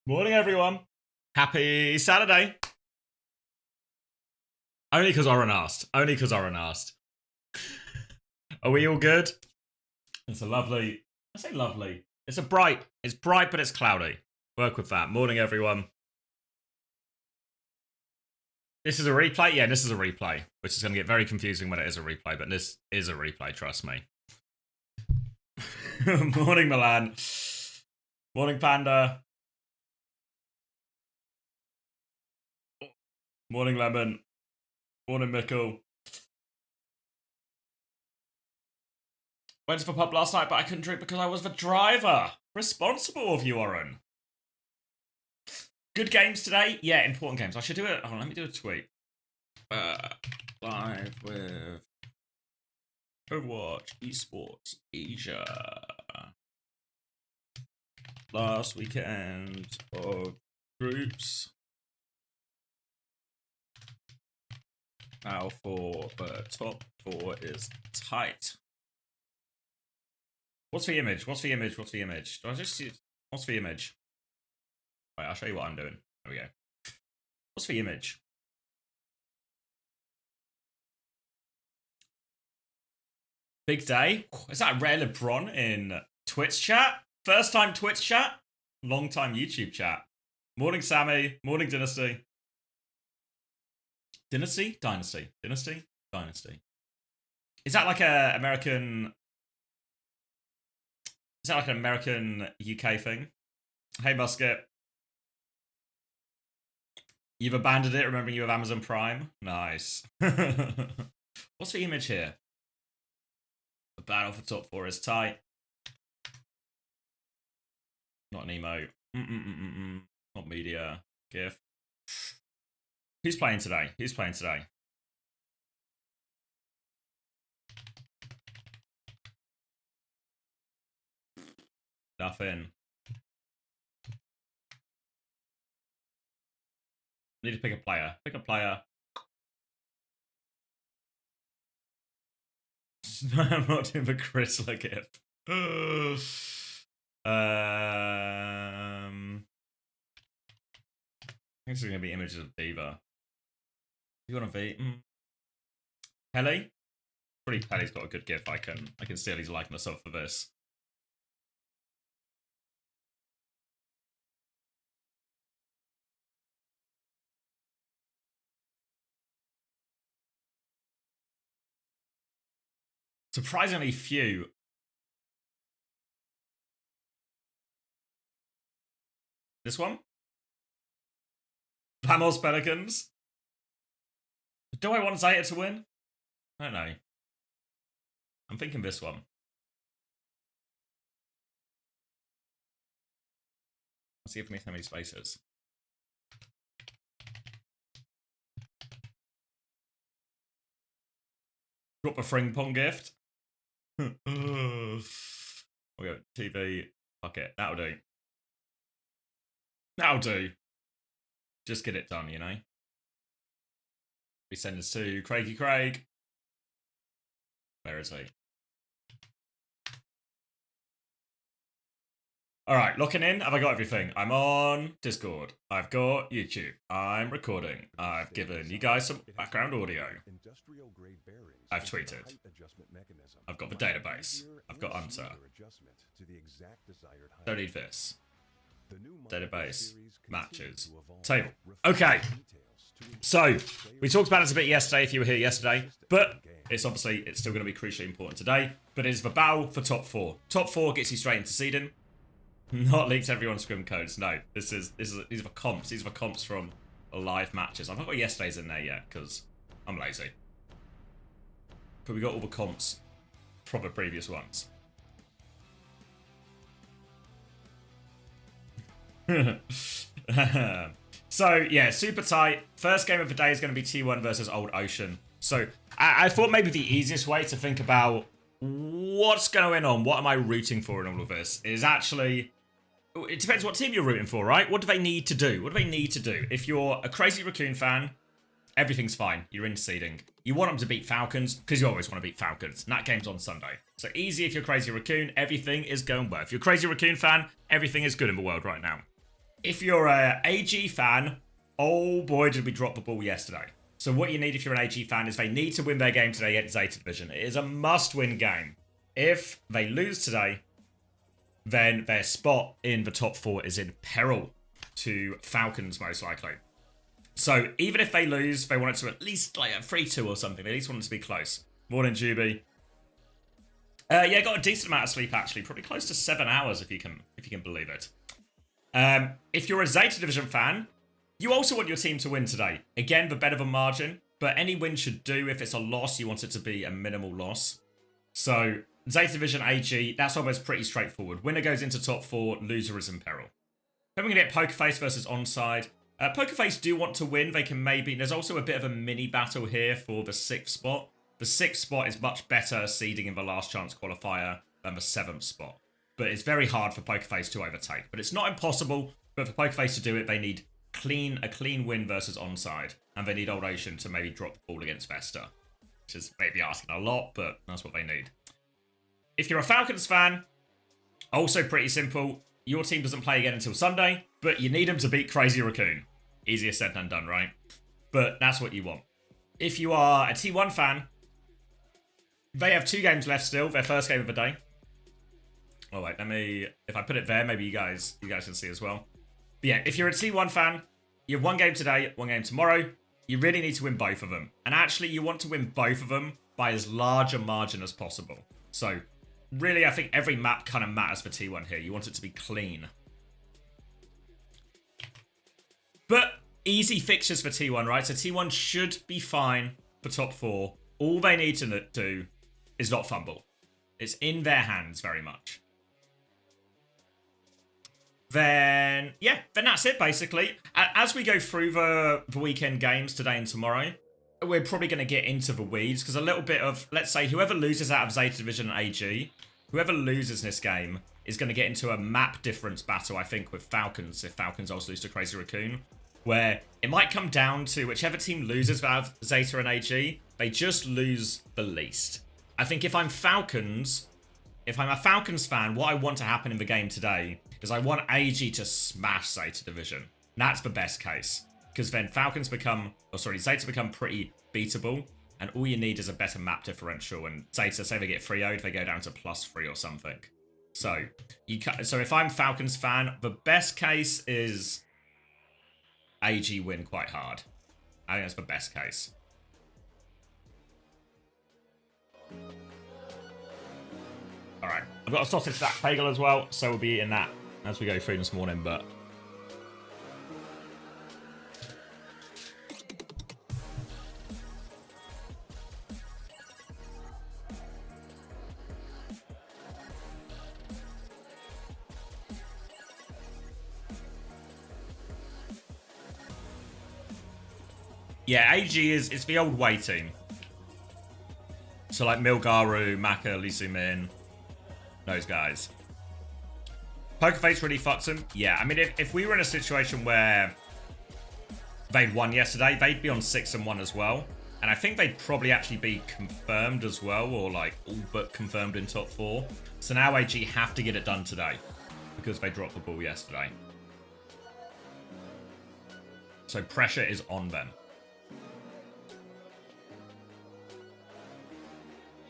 Morning, everyone. Happy Saturday. Only because Oren asked. Only because Oren asked. Are we all good? It's a lovely... I say lovely. It's bright, but it's cloudy. Work with that. Morning, everyone. This is a replay? Yeah, this is a replay, which is going to get very confusing when it is a replay, but this is a replay, trust me. Morning, Milan. Morning, Panda. Morning, Lemon. Morning, Mickle. Went to the pub last night, but I couldn't drink because I was the driver. Responsible of you, Oren. Good games today? Yeah, important games. I should do it. Oh, let me do a tweet. Live with Overwatch Esports Asia. Last weekend of groups. Now for the top 4 is tight. What's the image? What's the image? What's the image? Do I just see... What's the image? Wait, I'll show you what I'm doing. There we go. What's the image? Big day. Is that Rare LeBron in Twitch chat? First time Twitch chat? Long time YouTube chat. Morning, Sammy. Morning, Dynasty. Dynasty? Dynasty. Dynasty? Dynasty. Is that like a American... Is that like an American UK thing? Hey, Musket. You've abandoned it, remembering you have Amazon Prime? Nice. What's the image here? The battle for top 4 is tight. Not an emote. Not media. GIF. Who's playing today? Who's playing today? Nothing. Need to pick a player. Pick a player. I'm not doing the Chrysler GIF. I think it's going to be images of Diva. You want to be? Pelly? Pretty Pelly's got a good GIF. I can steal his likeness off for this. Surprisingly few. This one? Vamos Pelicans? Do I want Zeta to win? I don't know. I'm thinking this one. Let's see if it makes how many spaces. Drop a Fring Pong gift. We go TV. Fuck it. That'll do. That'll do. Just get it done, you know. We send this to Craigie Craig. Where is he? Alright, locking in. Have I got everything? I'm on Discord. I've got YouTube. I'm recording. I've given you guys some background audio. I've tweeted. I've got the database. I've got Unter. Don't need this. Database. Matches. Table. Okay. So, we talked about this a bit yesterday if you were here yesterday, but it's still going to be crucially important today. But it's the battle for top 4. Top 4 gets you straight into seeding. Not leaked everyone's scrim codes. No, these are the comps. These are the comps from live matches. I've not got yesterday's in there yet because I'm lazy. But we got all the comps from the previous ones. So yeah, super tight. First game of the day is going to be T1 versus Old Ocean. So I thought maybe the easiest way to think about what's going on, what am I rooting for in all of this, is actually... It depends what team you're rooting for, right? What do they need to do? What do they need to do? If you're a Crazy Raccoon fan, everything's fine. You're in seeding. You want them to beat Falcons, because you always want to beat Falcons. And that game's on Sunday. So easy if you're Crazy Raccoon, everything is going well. If you're a Crazy Raccoon fan, everything is good in the world right now. If you're a AG fan, oh boy, did we drop the ball yesterday. So what you need if you're an AG fan is they need to win their game today against Zeta Division. It is a must-win game. If they lose today, then their spot in the top 4 is in peril to Falcons, most likely. So even if they lose, they want it to at least like a 3-2 or something. They at least want it to be close. Morning, Juby. Yeah, got a decent amount of sleep actually, probably close to 7 hours if you can believe it. If you're a Zeta Division fan, you also want your team to win today. Again, the better the margin, but any win should do. If it's a loss, you want it to be a minimal loss. So Zeta Division AG, that's almost pretty straightforward. Winner goes into top 4, loser is in peril. Then we're going to get Pokerface versus Onside. Pokerface do want to win. They can maybe... There's also a bit of a mini battle here for the 6th spot. The 6th spot is much better seeding in the last chance qualifier than the 7th spot. But it's very hard for Pokerface to overtake. But it's not impossible. But for Pokerface to do it, they need a clean win versus Onside. And they need Old Ocean to maybe drop the ball against Vesta. Which is maybe asking a lot, but that's what they need. If you're a Falcons fan, also pretty simple. Your team doesn't play again until Sunday, but you need them to beat Crazy Raccoon. Easier said than done, right? But that's what you want. If you are a T1 fan, they have 2 games left still, their first game of the day. Oh wait, if I put it there, maybe you guys can see as well. But yeah, if you're a T1 fan, you have 1 game today, 1 game tomorrow. You really need to win both of them. And actually, you want to win both of them by as large a margin as possible. So, really, I think every map kind of matters for T1 here. You want it to be clean. But easy fixtures for T1, right? So T1 should be fine for top 4. All they need to do is not fumble. It's in their hands very much. Then, yeah, then that's it, basically. As we go through the weekend games today and tomorrow, we're probably going to get into the weeds, because a little bit of, let's say, whoever loses out of Zeta Division and AG, whoever loses this game is going to get into a map difference battle, I think, with Falcons, if Falcons also lose to Crazy Raccoon, where it might come down to whichever team loses out of Zeta and AG, they just lose the least. I think if I'm a Falcons fan, what I want to happen in the game today is I want AG to smash Zeta Division. That's the best case. Because then Zeta become pretty beatable, and all you need is a better map differential, and Zeta, say they get 3-0'd, they go down to +3 or something. So if I'm Falcons fan, the best case is AG win quite hard. I think that's the best case. Alright, I've got a sausage stack bagel as well, so we'll be eating that as we go through this morning, but... Yeah, AG is the old way team. So like Milgaru, Maka, Lee Soo-min, those guys. Pokerface really fucks them. Yeah, I mean, if we were in a situation where they'd won yesterday, they'd be on 6-1 as well. And I think they'd probably actually be confirmed as well, or like all but confirmed in top 4. So now AG have to get it done today because they dropped the ball yesterday. So pressure is on them.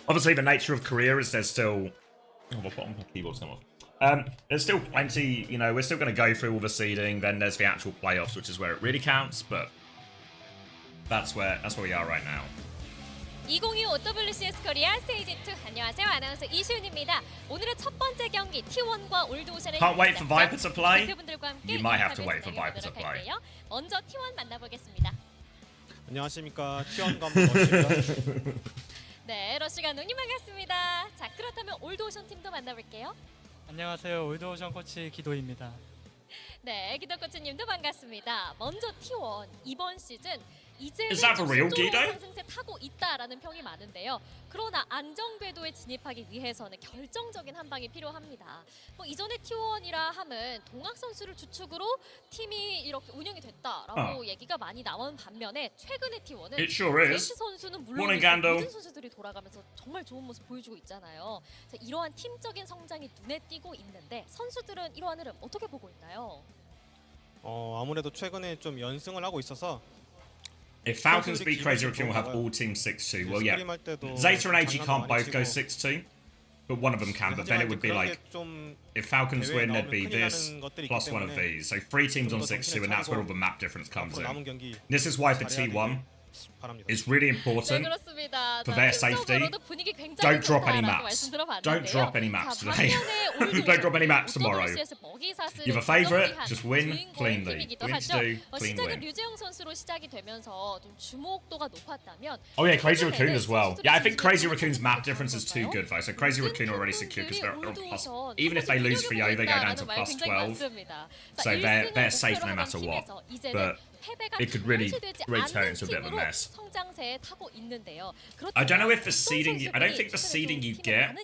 Obviously, the nature of Korea is there's still... Oh, my keyboard's come off. There's still plenty, you know, we're still going to go through all the seeding, then there's the actual playoffs, which is where it really counts, but that's where we are right now. 2025 OWCS Korea Stage 2. 안녕하세요. 아나운서 이시윤입니다. 오늘의 첫 번째 경기 T1과 올드오션의 Can't wait for Viper to play. 대표분들과 함께 You might have to wait for Viper to 진행해보도록 play. 할게요. 먼저 T1 만나보겠습니다. 안녕하십니까 T1 감독 러시입니다. 네, 러시 감독님 반갑습니다. 자, 그렇다면 올드오션 팀도 만나볼게요. 안녕하세요. 올드오션 코치 기도입니다. 네, 기도 코치님도 반갑습니다. 먼저 T1 이번 시즌 이제는 Is that the real 속도로 Guido? 상승세 타고 있다라는 평이 많은데요. 그러나 안정 궤도에 진입하기 위해서는 결정적인 한 방이 필요합니다. 뭐 이전에 T1이라 함은 동학 선수를 주축으로 팀이 이렇게 운영이 됐다라고 얘기가 많이 나온 반면에 최근의 T1은 It sure is. 제시 선수는 Morning, 물론 Gandalf. 모든 선수들이 돌아가면서 정말 좋은 모습 보여주고 있잖아요. 자, 이러한 팀적인 성장이 눈에 띄고 있는데 선수들은 이러한 흐름 어떻게 보고 있나요? 아무래도 최근에 좀 연승을 하고 있어서 If Falcons beat Crazy Raccoon, we'll have all teams 6-2. Well, yeah. Zeta and AG can't both go 6-2, but one of them can. But then it would be like, if Falcons win, there'd be this plus one of these. So 3 teams on 6-2, and that's where all the map difference comes in. This is why for T1, it's really important for their safety. Don't drop any maps. Don't drop any maps today. Don't drop any maps tomorrow. You have a favourite, just win cleanly. Win to do, clean win. 류재영 선수로 시작이 되면서 좀 주목도가 높았다면 Oh yeah, Crazy Raccoon as well. Yeah, I think Crazy Raccoon's map difference is too good though. So Crazy Raccoon are already secure because they're on plus. Even if they lose for Yo, they go down to plus 12. So they're safe no matter what. But it could really turn into a bit of a mess. I don't know if the seeding, I don't think the seeding you get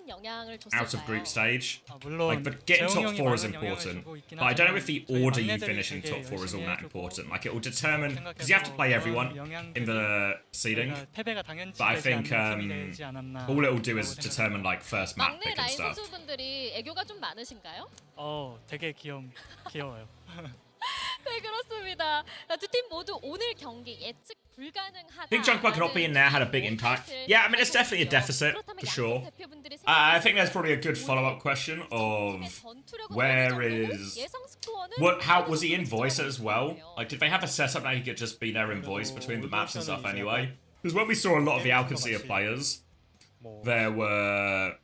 out of group stage, like, but getting top 4 is important. But I don't know if the order you finish in top 4 is all that important. Like, it will determine, because you have to play everyone in the seeding. But I think all it will do is determine, like, first map 막내 pick and 라인 stuff. 선수분들이 애교가 좀 많으신가요? 되게 귀여워요. 네, 그렇습니다. 두 팀 모두 오늘 경기 예측 불가능하다. I think Junkbug not being there had a big impact. Yeah, I mean, it's definitely a deficit, for sure. I think there's probably a good follow-up question of where is... How was he in voice as well? Like, did they have a setup that he could just be there in voice between the maps and stuff anyway? Because when we saw a lot of the Alcacia players, there was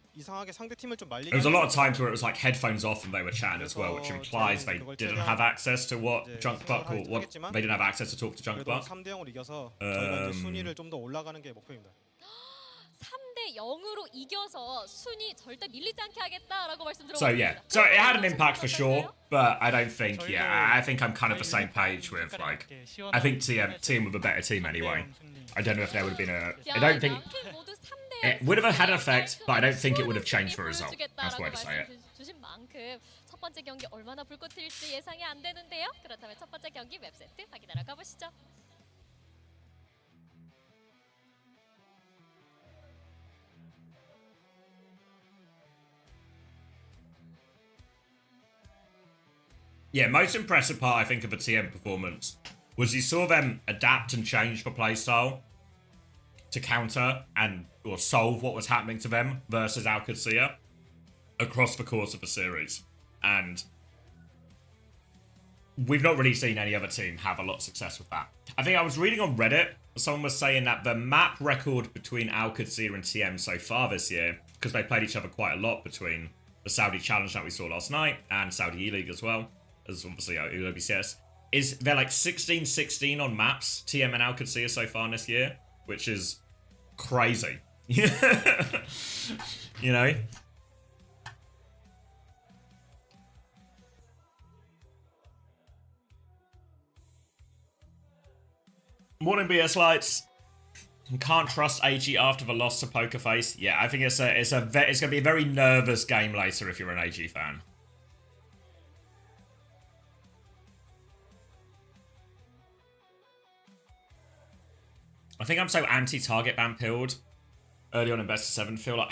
a lot of times where it was like headphones off and they were chatting as well, which implies they didn't have access to what Junkbuck or what they didn't have access to talk to Junkbuck. 3대 0으로 이겨서 순위 절대 밀리지 않게 하겠다라고 말씀드렸거든요. So yeah, so it had an impact for sure, but I don't think, yeah, I think I'm kind of the same page with, like, I think team with a better team anyway. I don't know if there would have been a, I don't think, it would have had an effect, but I don't think it would have changed the result. That's the way to say it. 주신 만큼 첫 번째 경기 얼마나 불꽃 튈지 예상이 안 되는데요. 그렇다면 첫 번째 경기 맵 세트 확인하러 가보시죠. Yeah, most impressive part, I think, of the TM performance was you saw them adapt and change for playstyle to counter and or solve what was happening to them versus Alcacia across the course of the series. And we've not really seen any other team have a lot of success with that. I think I was reading on Reddit, someone was saying that the map record between Alcacia and TM so far this year, because they played each other quite a lot between the Saudi Challenge that we saw last night and Saudi E-League as well, as obviously OWCS, is they're like 16-16 on maps, TM and Alcacia so far this year, which is crazy. You know? Morning BS Lights. Can't trust AG after the loss to Pokerface. Yeah, I think it's going to be a very nervous game later if you're an AG fan. I think I'm so anti-target ban pilled early on in best of 7. Feel like,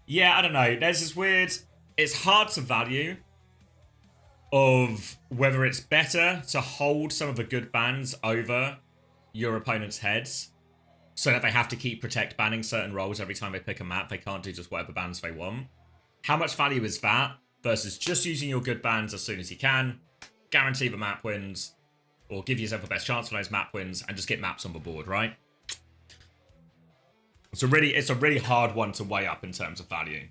yeah, I don't know. There's this weird, it's hard to value of whether it's better to hold some of the good bans over your opponent's heads so that they have to keep protect banning certain roles every time they pick a map. They can't do just whatever bans they want. How much value is that versus just using your good bans as soon as you can, guarantee the map wins, or give yourself the best chance for those map wins and just get maps on the board, right? It's a really hard one to weigh up in terms of value.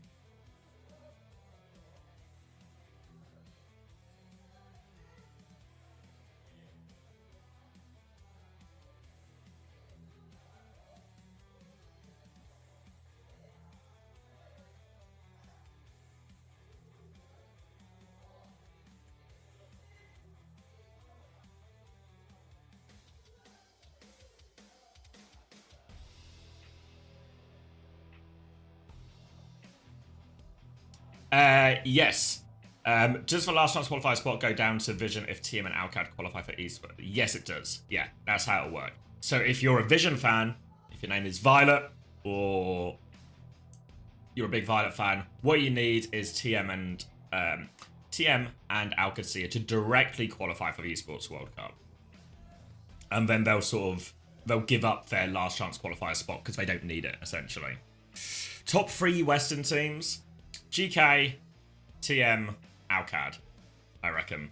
Yes. Does the last chance to qualify spot go down to Vision if TM and Alcad qualify for East? Yes, it does. Yeah, that's how it'll work. So if you're a Vision fan, if your name is Violet, or you're a big Violet fan, what you need is TM and TM and OWCS to directly qualify for the Esports World Cup. And then they'll give up their last chance qualifier spot because they don't need it, essentially. Top 3 Western teams, GK, TM, OWCAD, I reckon.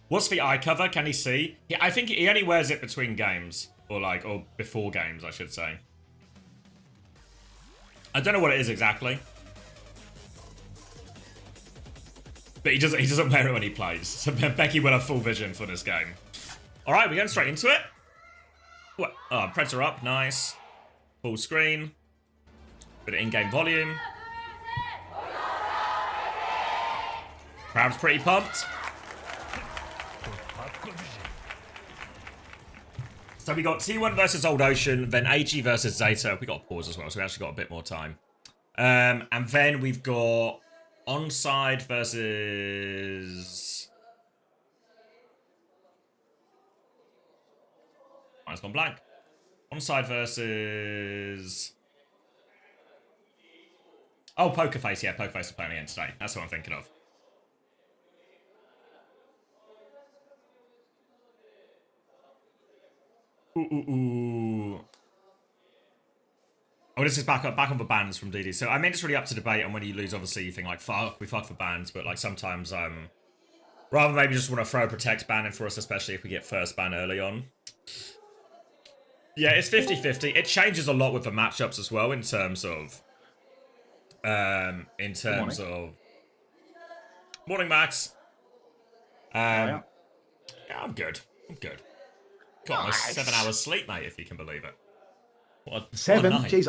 What's the eye cover? Can he see? I think he only wears it between games. Or before games, I should say. I don't know what it is exactly. But he doesn't wear it when he plays. So Becky will have full vision for this game. Alright, we're going straight into it. What? Oh, Predator up, nice. Full screen. Bit of in-game volume. Crowd's pretty pumped. So we got T1 versus Old Ocean, then AG versus Zeta. We got a pause as well, so we actually got a bit more time. And then we've got Onside versus... Oh, it's gone blank. Onside versus... Oh, Poker Face. Yeah, Poker Face is playing again today. That's what I'm thinking of. Ooh. Oh, this is back on the bans from DD. So I mean, it's really up to debate. And when you lose, obviously you think like, fuck, we fuck for bans. But like sometimes, rather maybe just want to throw a protect ban in for us, especially if we get first ban early on. Yeah, it's 50-50. It changes a lot with the matchups as well in terms of, Morning, Max. Yeah, I'm good. Got almost 7 hours sleep, mate, if you can believe it. What 7? What Jeez,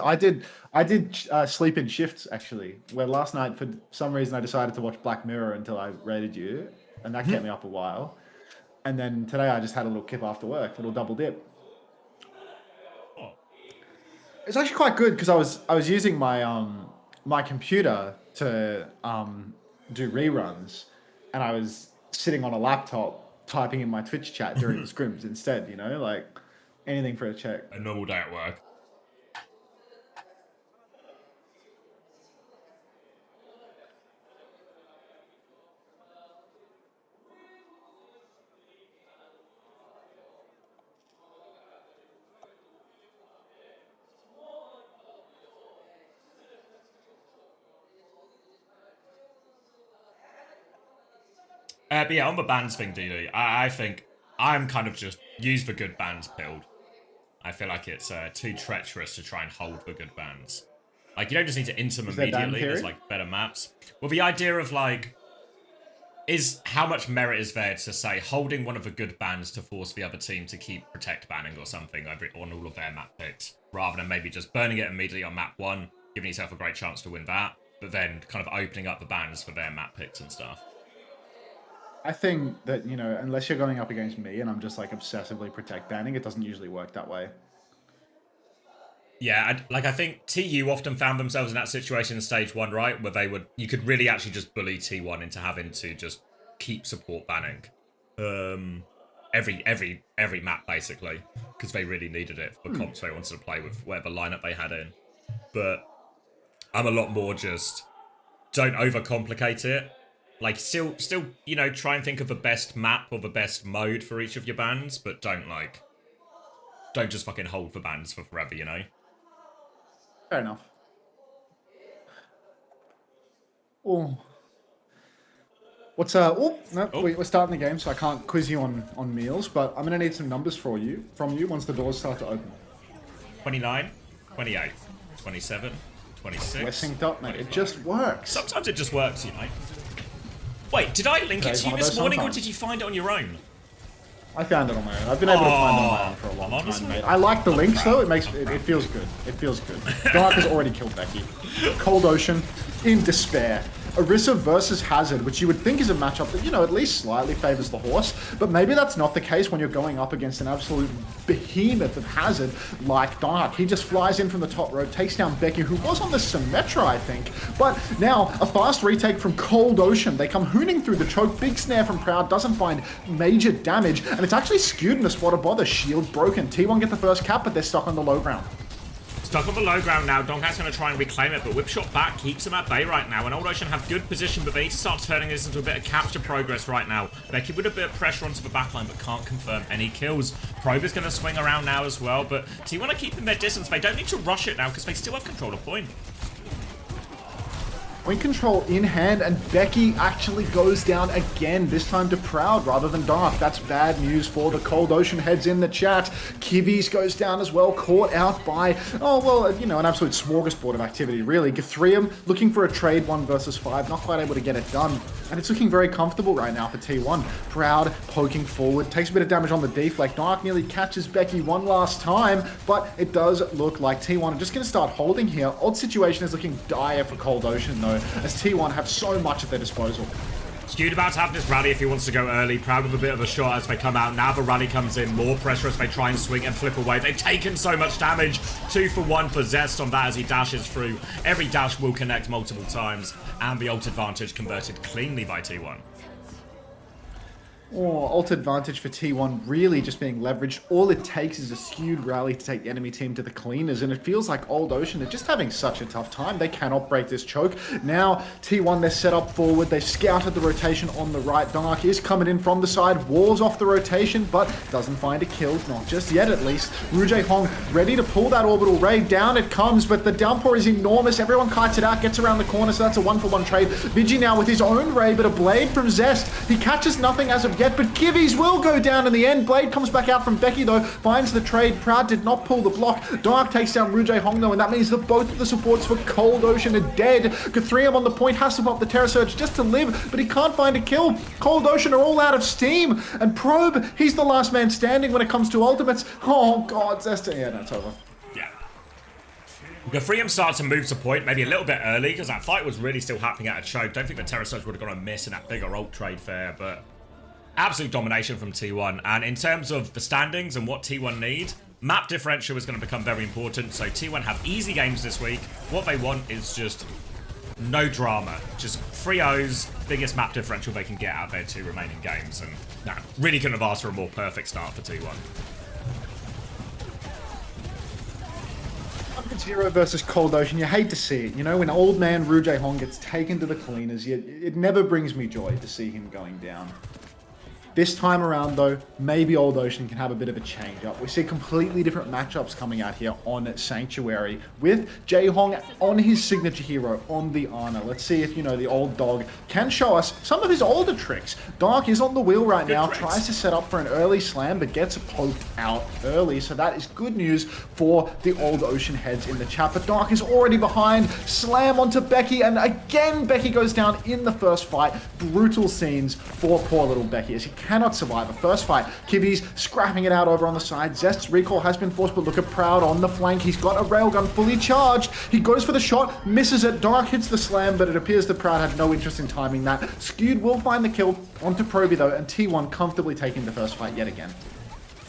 I did sleep in shifts, actually. Where last night, for some reason, I decided to watch Black Mirror until I raided you. And that kept me up a while. And then today I just had a little kip after work, a little double dip. Oh. It's actually quite good because I was using my my computer to do reruns. And I was sitting on a laptop typing in my Twitch chat during the scrims instead, you know, like anything for a check. A normal day at work. But yeah, on the bans thing, DD, I think I'm kind of just use the good bans build. I feel like it's too treacherous to try and hold the good bans. Like, you don't just need to int them immediately. There's, like, better maps. Well, the idea of, like, is how much merit is there to, say, holding one of the good bans to force the other team to keep protect banning or something on all of their map picks, rather than maybe just burning it immediately on map 1, giving yourself a great chance to win that, but then kind of opening up the bans for their map picks and stuff. I think that, you know, unless you're going up against me and I'm just like obsessively protect banning, it doesn't usually work that way. Yeah, I think TU often found themselves in that situation in stage 1, right? Where you could really actually just bully T1 into having to just keep support banning. Every map, basically. Because they really needed it for comps they wanted to play with, whatever lineup they had in. But I'm a lot more just, don't overcomplicate it. Like, still, you know, try and think of the best map or the best mode for each of your bans, but don't just fucking hold for bans for forever, you know? Fair enough. Oh. What's, we're starting the game, so I can't quiz you on meals, but I'm going to need some numbers from you once the doors start to open. 29, 28, 27, 26. We're synced up, mate. It just works. Sometimes it just works, you know? Wait, did I link it to you this morning, or did you find it on your own? I found it on my own. I've been able to find it on my own for a long time, mate. I like the links, though. It feels good. It feels good. Dark has already killed Becky. Cold Ocean, in despair, Orisa versus Hazard, which you would think is a matchup that, you know, at least slightly favors the horse, but maybe that's not the case when you're going up against an absolute behemoth of Hazard like Dark. He just flies in from the top row, takes down Becky, who was on the Symmetra, I think, but now a fast retake from Cold Ocean. They come hooning through the choke, big snare from Proud, doesn't find major damage, and it's actually skewed in a spot of bother. Shield broken. T1 get the first cap, but they're stuck on the low ground. Stuck on the low ground now. Donghack's going to try and reclaim it, but whip shot back keeps him at bay right now. And Old Ocean have good position, but they need to start turning this into a bit of capture progress right now. Becky with a bit of pressure onto the backline, but can't confirm any kills. Probe is going to swing around now as well, but T1 are keeping their distance. They don't need to rush it now because they still have control of point. Point control in hand, and Becky actually goes down again, this time to Proud rather than Dark. That's bad news for the Cold Ocean heads in the chat. Kivis goes down as well, caught out by, oh, well, you know, an absolute smorgasbord of activity, really. Guthrium looking for a trade 1 versus 5, not quite able to get it done. And it's looking very comfortable right now for T1. Proud poking forward, takes a bit of damage on the deflect. Dark nearly catches Becky one last time, but it does look like T1 are just going to start holding here. Odd situation is looking dire for Cold Ocean, though, as T1 have so much at their disposal. Skewed about to have this rally if he wants to go early. Proud with a bit of a shot as they come out. Now the rally comes in. More pressure as they try and swing and flip away. They've taken so much damage. 2 for 1 for Zest on that as he dashes through. Every dash will connect multiple times. And the ult advantage converted cleanly by T1. Oh, ult advantage for T1 really just being leveraged. All it takes is a skewed rally to take the enemy team to the cleaners, and it feels like Old Ocean are just having such a tough time. They cannot break this choke. Now, T1, they're set up forward. They've scouted the rotation on the right. Dark is coming in from the side, walls off the rotation, but doesn't find a kill. Not just yet, at least. Rujay Hong ready to pull that orbital raid. Down it comes, but the downpour is enormous. Everyone kites it out, gets around the corner, so that's a 1-for-1 trade. Vigi now with his own raid, but a blade from Zest. He catches nothing as of yet, but Kivis will go down in the end. Blade comes back out from Becky, though, finds the trade. Proud did not pull the block. Dark takes down Rujay Hong, though, and that means that both of the supports for Cold Ocean are dead. Guthrium on the point has to pop the Terror Surge just to live, but he can't find a kill. Cold Ocean are all out of steam, and Probe, he's the last man standing when it comes to ultimates. Oh, God, Zesta. Yeah, no, it's over. Yeah. Guthrium starts to move to point, maybe a little bit early, because that fight was really still happening at a choke. Don't think the Terror Surge would have gone a miss in that bigger ult trade fair, but absolute domination from T1. And in terms of the standings and what T1 need, map differential is going to become very important. So T1 have easy games this week. What they want is just no drama. Just 3-0s, biggest map differential they can get out of their 2 remaining games. And no, really couldn't have asked for a more perfect start for T1. 0 versus Cold Ocean, you hate to see it. You know, when old man Rujay Hong gets taken to the cleaners, it never brings me joy to see him going down. This time around, though, maybe Old Ocean can have a bit of a change-up. We see completely different matchups coming out here on Sanctuary with Jae Hong on his signature hero, on the Ana. Let's see if, you know, the old dog can show us some of his older tricks. Dark is on the wheel right now, tries to set up for an early slam, but gets poked out early. So that is good news for the Old Ocean heads in the chat. But Dark is already behind. Slam onto Becky, and again, Becky goes down in the first fight. Brutal scenes for poor little Becky as he cannot survive a first fight. Kivis scrapping it out over on the side. Zest's recall has been forced, but look at Proud on the flank. He's got a railgun fully charged. He goes for the shot, misses it. Dark hits the slam, but it appears that Proud had no interest in timing that. Skewed will find the kill onto Proby, though, and T1 comfortably taking the first fight yet again.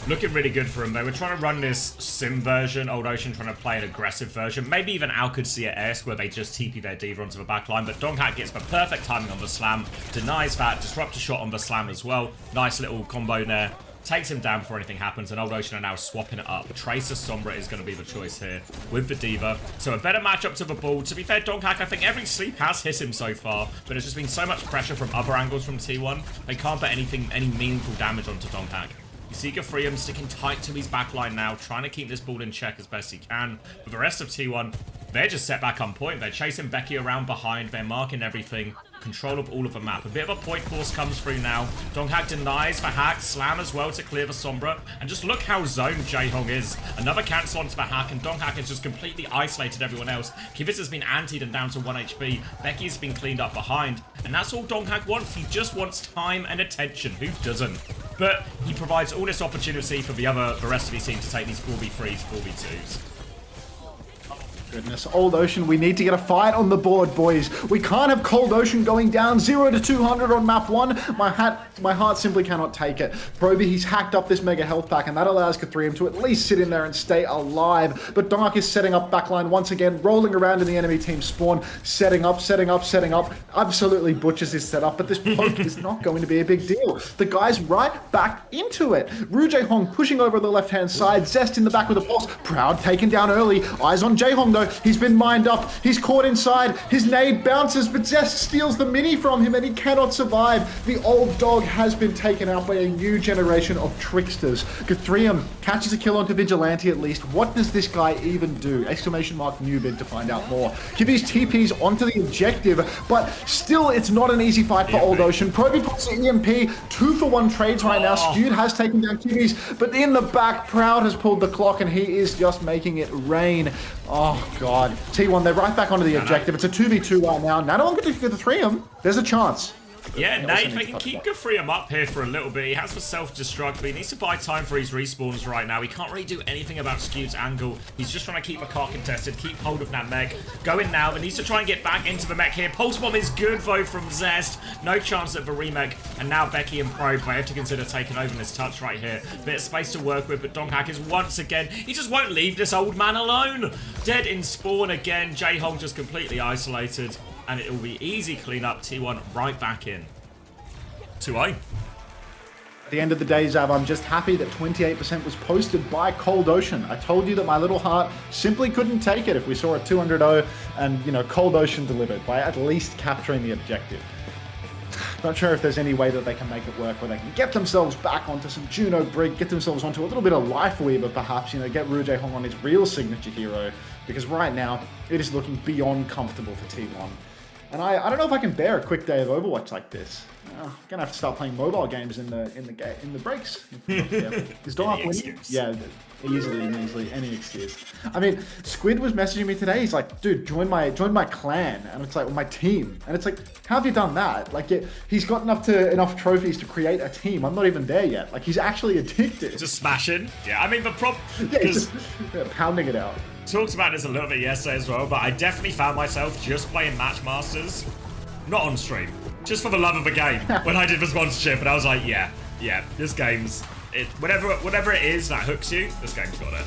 Looking really good for him. They were trying to run this sim version, Old Ocean trying to play an aggressive version. Maybe even Al could see it where they just TP their diva onto the backline, but Donghack gets the perfect timing on the slam, denies that, disruptor shot on the slam as well. Nice little combo there. Takes him down before anything happens, and Old Ocean are now swapping it up. Tracer Sombra is going to be the choice here with the diva. So a better matchup to the ball. To be fair, Donghack, I think every sleep has hit him so far, but there's just been so much pressure from other angles from T1. They can't put any meaningful damage onto Donghack. You see Guthrium sticking tight to his backline now, trying to keep this ball in check as best he can. But the rest of T1, they're just set back on point. They're chasing Becky around behind. They're marking everything. Control of all of the map. A bit of a point force comes through now. Donghack denies the hack. Slam as well to clear the Sombra. And just look how zoned Jae Hong is. Another cancel onto the hack, and Donghack has just completely isolated everyone else. Kivis has been antied and down to 1 HP. Becky's been cleaned up behind. And that's all Donghack wants. He just wants time and attention. Who doesn't? But he provides all this opportunity for the rest of his team to take these 4v3s, 4v2s. Goodness, Old Ocean, we need to get a fight on the board, boys. We can't have Cold Ocean going down 0 to 200 on map 1. My heart simply cannot take it. Proby, he's hacked up this mega health pack, and that allows K3M to at least sit in there and stay alive. But Dark is setting up backline once again, rolling around in the enemy team spawn, setting up. Absolutely butchers his setup, but this poke is not going to be a big deal. The guy's right back into it. Ru Jaehong pushing over the left-hand side, Zest in the back with a pulse. Proud taken down early. Eyes on Jaehong though. He's been mined up. He's caught inside. His nade bounces, but Zest steals the mini from him and he cannot survive. The old dog has been taken out by a new generation of tricksters. K3M catches a kill onto Vigilante at least. What does this guy even do? Exclamation mark new bid to find out more. Kivi's TPs onto the objective, but still it's not an easy fight for Old Ocean. Proby puts the EMP, 2-for-1 trades right now. Skewed has taken down Kivi's, but in the back, Proud has pulled the clock and he is just making it rain. Oh god. T1, they're right back onto the objective. It's a 2v2 right now. Nano on to get the 3-em. There's a chance. Yeah, Nate, they can keep K3M up here for a little bit. He has the self-destruct, but he needs to buy time for his respawns right now. He can't really do anything about Skew's angle. He's just trying to keep a car contested, keep hold of that mech. Go in now, but needs to try and get back into the mech here. Pulse Bomb is good, though, from Zest. No chance of a remake. And now Becky and Probe may have to consider taking over this touch right here. Bit of space to work with, but Donghak is once again, he just won't leave this old man alone. Dead in spawn again. Jaehong just completely isolated. And it will be easy cleanup. T1 right back in. 2-0. At the end of the day, Zav, I'm just happy that 28% was posted by Cold Ocean. I told you that my little heart simply couldn't take it if we saw a 200-0 and, you know, Cold Ocean delivered by at least capturing the objective. Not sure if there's any way that they can make it work where they can get themselves back onto some Juno Brig, get themselves onto a little bit of Life Weaver perhaps, you know, get Ru Jaehong on his real signature hero, because right now it is looking beyond comfortable for T1. And I don't know if I can bear a quick day of Overwatch like this. I'm gonna have to start playing mobile games in the breaks. Is Dark winning? Yeah, easily any excuse. I mean, Squid was messaging me today. He's like, "Dude, join my clan," and it's like, well, my team. And it's like, how have you done that? Like, he's gotten up to enough trophies to create a team. I'm not even there yet. Like, he's actually addicted. Just smashing. Yeah, I mean, the problem. Yeah, he's just pounding it out. Talked about this a little bit yesterday as well, but I definitely found myself just playing Matchmasters, not on stream, just for the love of the game. When I did the sponsorship, and I was like, yeah, this game's whatever it is that hooks you, this game's got it.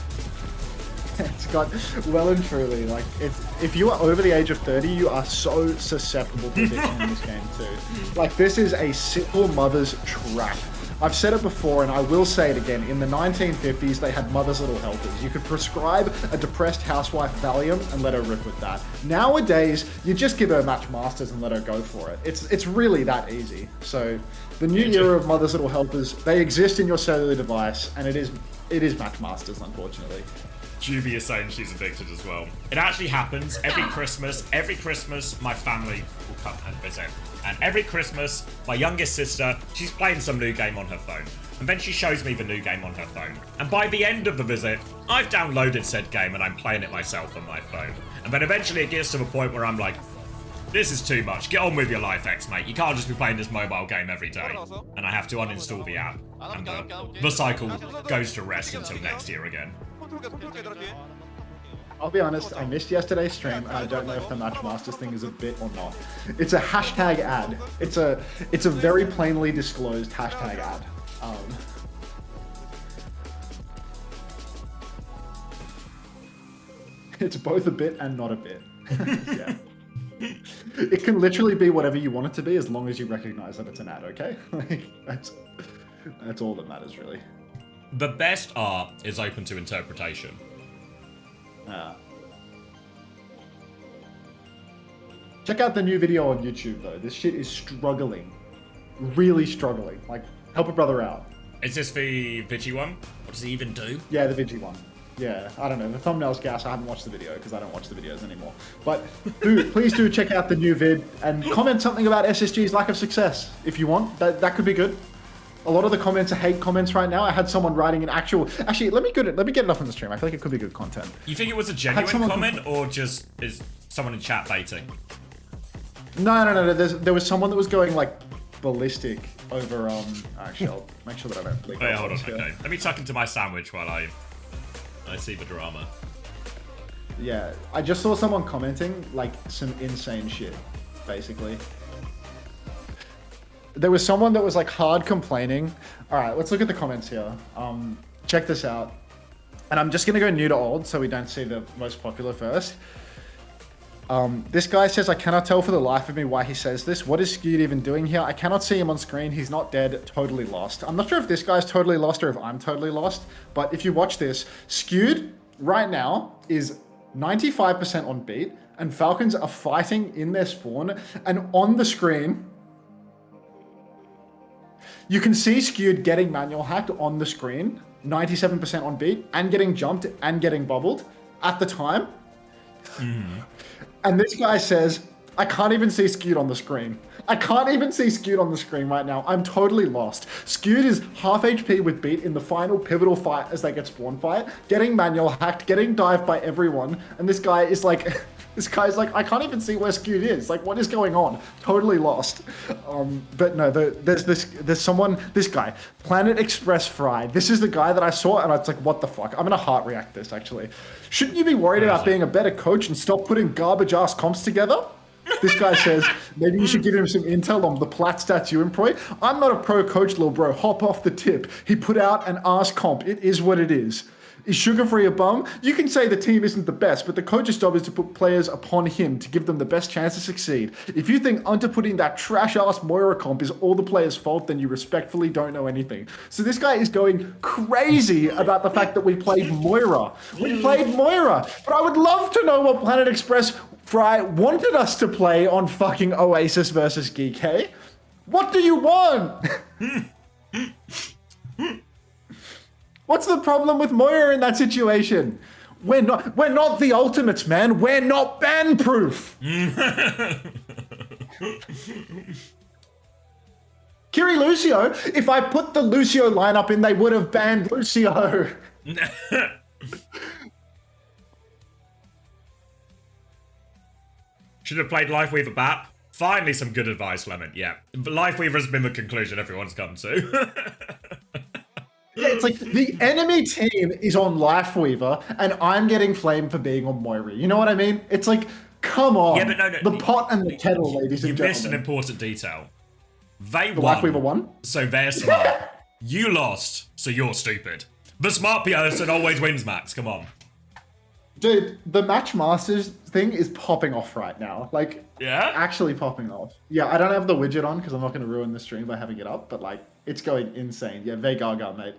It's got well and truly, like, if you are over the age of 30, you are so susceptible to addiction in this game too. Like, this is a simple mother's trap. I've said it before and I will say it again. In the 1950s, they had mother's little helpers. You could prescribe a depressed housewife Valium and let her rip with that. Nowadays, you just give her Matchmasters and let her go for it. It's really that easy. So the new era of mother's little helpers, they exist in your cellular device, and it is Matchmasters, unfortunately. Juby is saying she's addicted as well. It actually happens every Christmas. Every Christmas, my family will come and visit. And every Christmas, my youngest sister, she's playing some new game on her phone. And then she shows me the new game on her phone. And by the end of the visit, I've downloaded said game and I'm playing it myself on my phone. And then eventually it gets to the point where I'm like, this is too much. Get on with your life, X, mate. You can't just be playing this mobile game every day. And I have to uninstall the app. And the cycle goes to rest until next year again. I'll be honest, I missed yesterday's stream, and I don't know if the Matchmasters thing is a bit or not. It's a hashtag ad. It's a very plainly disclosed hashtag ad. It's both a bit and not a bit. Yeah. It can literally be whatever you want it to be as long as you recognize that it's an ad, okay? Like, that's all that matters, really. The best art is open to interpretation. Check out the new video on YouTube, though. This shit is struggling. Really struggling. Like, help a brother out. Is this the Vigi one? What does he even do? Yeah, the Vigi one. Yeah, I don't know. The thumbnail's gas. I haven't watched the video because I don't watch the videos anymore. But please do check out the new vid and comment something about SSG's lack of success if you want. That could be good. A lot of the comments are hate comments right now. I had someone writing an actual... Actually, let me get it up on the stream. I feel like it could be good content. You think it was a genuine comment or just is someone in chat baiting? No. There was someone that was going, like, ballistic over... Actually, I'll make sure that I don't... Wait, hold on. Okay. Let me tuck into my sandwich while I see the drama. Yeah, I just saw someone commenting like some insane shit, basically. There was someone that was like hard complaining. All right, let's look at the comments here. Check this out. And I'm just gonna go new to old so we don't see the most popular first. This guy says, I cannot tell for the life of me why he says this. What is Skewed even doing here? I cannot see him on screen. He's not dead, totally lost. I'm not sure if this guy's totally lost or if I'm totally lost, but if you watch this, Skewed right now is 95% on beat, and Falcons are fighting in their spawn, and on the screen, you can see Skewed getting manual hacked on the screen, 97% on beat, and getting jumped and getting bubbled at the time. And this guy says, I can't even see Skewed on the screen. I can't even see Skewed on the screen right now. I'm totally lost. Skewed is half HP with beat in the final pivotal fight as they get spawn fight, getting manual hacked, getting dived by everyone. And this guy is like, this guy's like, I can't even see where Skewed is. Like, what is going on? Totally lost. But no, there's someone, this guy, Planet Express Fried. This is the guy that I saw, and I was like, what the fuck? I'm gonna heart react this, actually. Shouldn't you be worried about being a better coach and stop putting garbage ass comps together? This guy says, maybe you should give him some intel on the plat stats you employ. I'm not a pro coach, little bro. Hop off the tip. He put out an ass comp. It is what it is. Is Sugar Free a bum? You can say the team isn't the best, but the coach's job is to put players upon him to give them the best chance to succeed. If you think Unter putting that trash-ass Moira comp is all the players' fault, then you respectfully don't know anything. So this guy is going crazy about the fact that we played Moira. We played Moira, but I would love to know what Planet Express Fry wanted us to play on fucking Oasis versus GK. What do you want? What's the problem with Moira in that situation? We're not the ultimates, man. We're not ban proof. Kiri Lucio, if I put the Lucio lineup in, they would have banned Lucio. Should have played Lifeweaver BAP. Finally, some good advice, Lemon. Yeah. Lifeweaver has been the conclusion everyone's come to. Yeah, it's like the enemy team is on Lifeweaver, and I'm getting flamed for being on Moira. You know what I mean? It's like, come on. Yeah, but no. The pot and the kettle, ladies and You gentlemen. missed an important detail. They The won. Lifeweaver won? So they're smart. You lost, so you're stupid. The smart person always wins, Max. Come on. Dude, the Match Masters thing is popping off right now. Like, Yeah? actually popping off. Yeah, I don't have the widget on because I'm not going to ruin the stream by having it up, but like, it's going insane. Yeah, Vegaga, mate.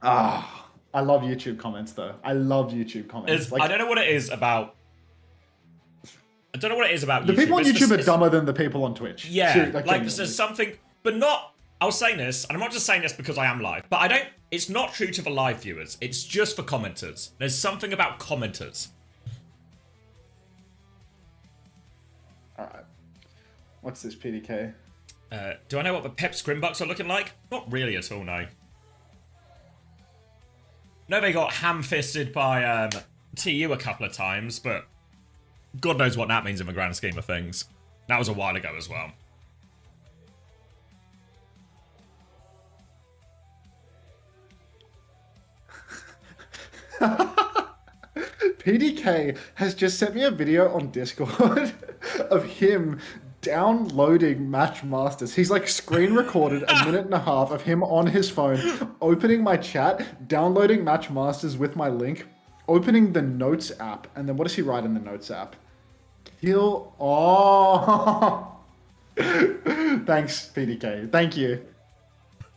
I love YouTube comments though. I love YouTube comments. I don't know what it is about. I don't know what it is about The YouTube. people on It's YouTube just- are dumber than the people on Twitch. Yeah, Seriously, like genuinely. there's something, but not. I was saying this, and I'm not just saying this because I am live, but I don't. It's not true to the live viewers. It's just for commenters. There's something about commenters. All right. What's this PDK? Do I know what the Pep Scrimbucks are looking like? Not really at all, no. No, they got ham-fisted by TU a couple of times, but God knows what that means in the grand scheme of things. That was a while ago as well. PDK has just sent me a video on Discord of him downloading Match Masters. He's like screen recorded a minute and a half of him on his phone, opening my chat, downloading Match Masters with my link, opening the Notes app, and then what does he write in the Notes app? Kill. Oh. Thanks, PDK. Thank you.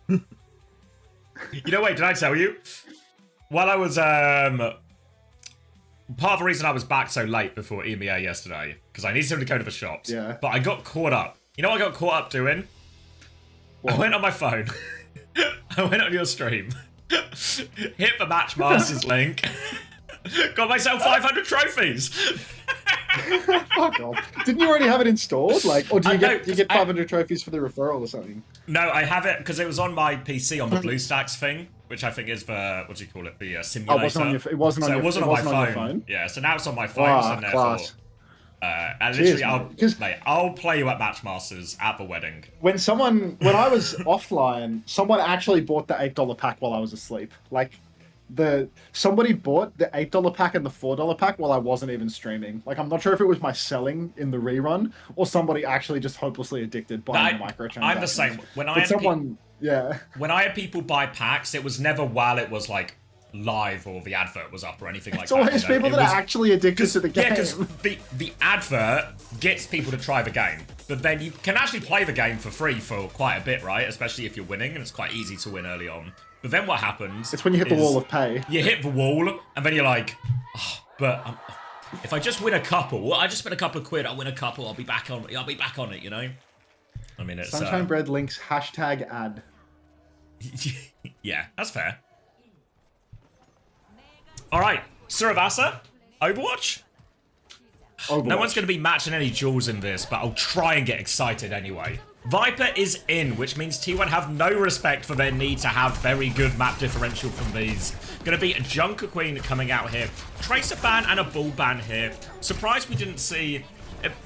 You know, wait, did I tell you? While I was, part of the reason I was back so late before EMEA yesterday, because I needed him to go to the shops. Yeah. But I got caught up. You know what I got caught up doing? What? I went on my phone. I went on your stream. Hit the Match Masters link. Got myself 500 trophies. Fuck off. Didn't you already have it installed? Like, or do you know, get 500 trophies for the referral or something? No, I have it because it was on my PC on the BlueStacks thing, which I think is the, what do you call it, the simulator. Oh, it wasn't on your phone. Yeah, so now it's on my phone, Ah, so therefore... class. And Cheers, literally, mate. I'll play you at Matchmasters at the wedding. When I was offline, someone actually bought the $8 pack while I was asleep. Like, somebody bought the $8 pack and the $4 pack while I wasn't even streaming. Like, I'm not sure if it was my selling in the rerun or somebody actually just hopelessly addicted buying the microtransactions. I'm the same. When I had people buy packs, it was never while it was like live or the advert was up or anything like that. It's always people that are actually addicted to the game. Yeah, because the advert gets people to try the game, but then you can actually play the game for free for quite a bit, right? Especially if you're winning, and it's quite easy to win early on. But then what happens? It's when you hit the wall of pay. You hit the wall, and then you're like, oh, but if I just win a couple, I just spend a couple of quid, I'll win a couple, I'll be back on it, you know? I mean, it's... Sunshine Bread links #ad. Yeah, that's fair. Alright, Suravasa, Overwatch? No one's going to be matching any duels in this, but I'll try and get excited anyway. Viper is in, which means T1 have no respect for their need to have very good map differential from these. Going to be a Junker Queen coming out here. Tracer ban and a Bull ban here. Surprised we didn't see...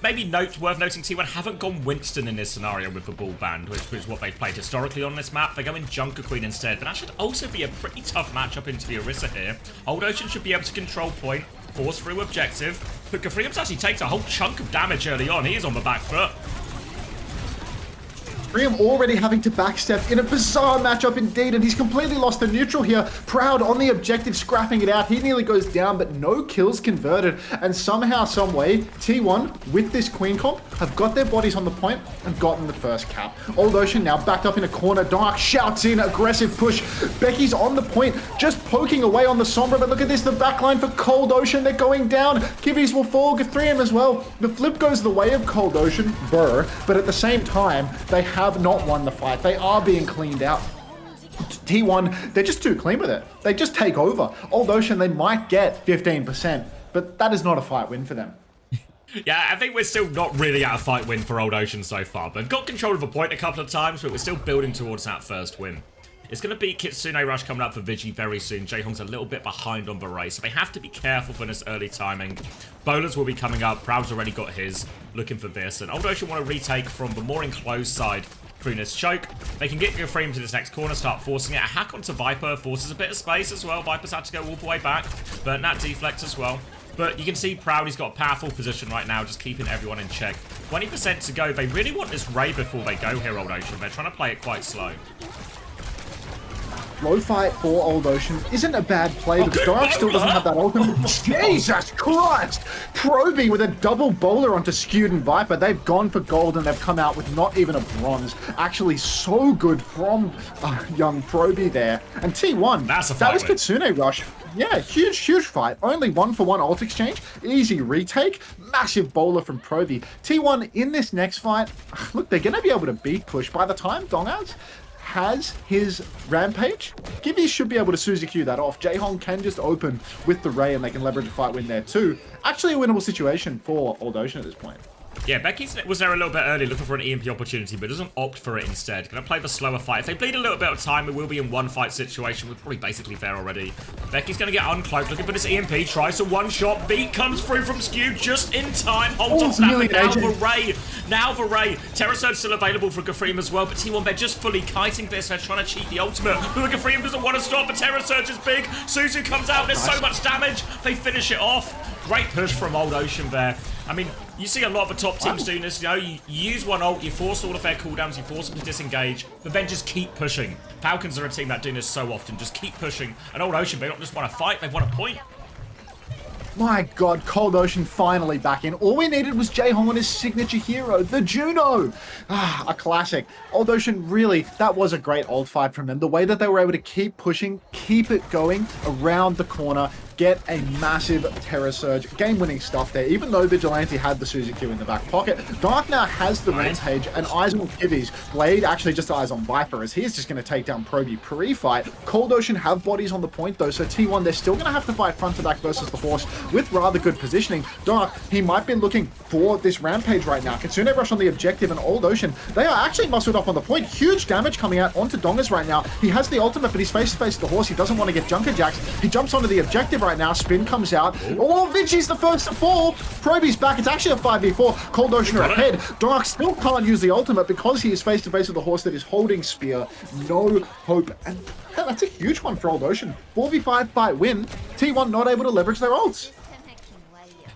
Maybe worth noting, T1 haven't gone Winston in this scenario with the Bull ban, which is what they've played historically on this map. They're going Junker Queen instead, but that should also be a pretty tough matchup into the Orisa here. Old Ocean should be able to control point, force through objective, but Gafrium's actually takes a whole chunk of damage early on. He is on the back foot. Gafrium already having to backstep in a bizarre matchup indeed, and he's completely lost the neutral here. Proud on the objective, scrapping it out. He nearly goes down, but no kills converted. And somehow, someway, T1, with this Queen comp, have got their bodies on the point and gotten the first cap. Old Ocean now backed up in a corner. Dark shouts in, aggressive push. Becky's on the point, just poking away on the Sombra, but look at this, the backline for Cold Ocean. They're going down. Kivvies will fall, Gafrium as well. The flip goes the way of Cold Ocean, but at the same time, they have not won the fight. They are being cleaned out. T1, they're just too clean with it. They just take over. Old Ocean, they might get 15%, but that is not a fight win for them. Yeah, I think we're still not really at a fight win for Old Ocean so far. They've got control of a point a couple of times, but we're still building towards that first win. It's going to be Kitsune Rush coming up for Vigi very soon. Jaehong's a little bit behind on the race, so they have to be careful for this early timing. Bowlers will be coming up. Proud's already got his, looking for this. And Old Ocean want to retake from the more enclosed side through this choke. They can get your frame to this next corner, start forcing it. A hack onto Viper forces a bit of space as well. Viper's had to go all the way back, but Nat deflects as well. But you can see Proud, he's got a powerful position right now, just keeping everyone in check. 20% to go. They really want this Ray before they go here, Old Ocean. They're trying to play it quite slow. Low fight for Old Ocean isn't a bad play, because Dark still doesn't have that ultimate. Jesus Christ! Proby with a double bowler onto Skewed and Viper. They've gone for gold and they've come out with not even a bronze. Actually, so good from young Proby there. And T1, that's a fight that was win. Kitsune Rush. Yeah, huge fight. Only 1-for-1 ult exchange. Easy retake. Massive bowler from Proby. T1 in this next fight, look, they're going to be able to beat push by the time Dongaz has his Rampage. Kivvies should be able to Suzy Q that off. Jaehong can just open with the Ray and they can leverage a fight win there too. Actually a winnable situation for Old Ocean at this point. Yeah, Becky was there a little bit early looking for an EMP opportunity, but doesn't opt for it instead. Gonna play the slower fight. If they bleed a little bit of time, it will be in one fight situation. We're probably basically there already. Becky's gonna get uncloaked, looking for this EMP, tries to one-shot. Beat comes through from Skew just in time. Holds on to that, but now the Ray. Now the Ray. Terra Surge still available for Gafrium as well, but T1, they're just fully kiting this. They're trying to cheat the ultimate. But Gafrium doesn't want to stop, but Terra Surge is big. Suzu comes out, there's so much damage. They finish it off. Great push from Old Ocean there. I mean, you see a lot of the top teams doing this, you know, you use one ult, you force all of their cooldowns, you force them to disengage, but then just keep pushing. Falcons are a team that do this so often, just keep pushing. And Old Ocean, they don't just want to fight, they want a point. My God, Cold Ocean finally back in. All we needed was Jaehong on his signature hero, the Juno. A classic. Old Ocean, really, that was a great old fight from them. The way that they were able to keep pushing, keep it going around the corner, get a massive Terra Surge, game-winning stuff there. Even though Vigilante had the Suzy Q in the back pocket, Dark now has the Rampage and eyes on Kivvies. Blade actually just eyes on Viper as he is just going to take down Proby pre-fight. Cold Ocean have bodies on the point though, so T1, they're still going to have to fight front to back versus the Horse with rather good positioning. Dark, he might be looking for this Rampage right now. Kitsune Rush on the objective and Old Ocean, they are actually muscled up on the point. Huge damage coming out onto Dongas right now. He has the ultimate, but he's face-to-face with the Horse. He doesn't want to get Junker Jacks. He jumps onto the objective right now. Spin comes out. Oh, Vinci's the first to fall. Proby's back. It's actually a 5v4. Cold Ocean are ahead. Dark still can't use the ultimate because he is face-to-face with the Horse that is holding Spear. No hope. And That's a huge one for Old Ocean. 4v5 fight win. T1 not able to leverage their ults.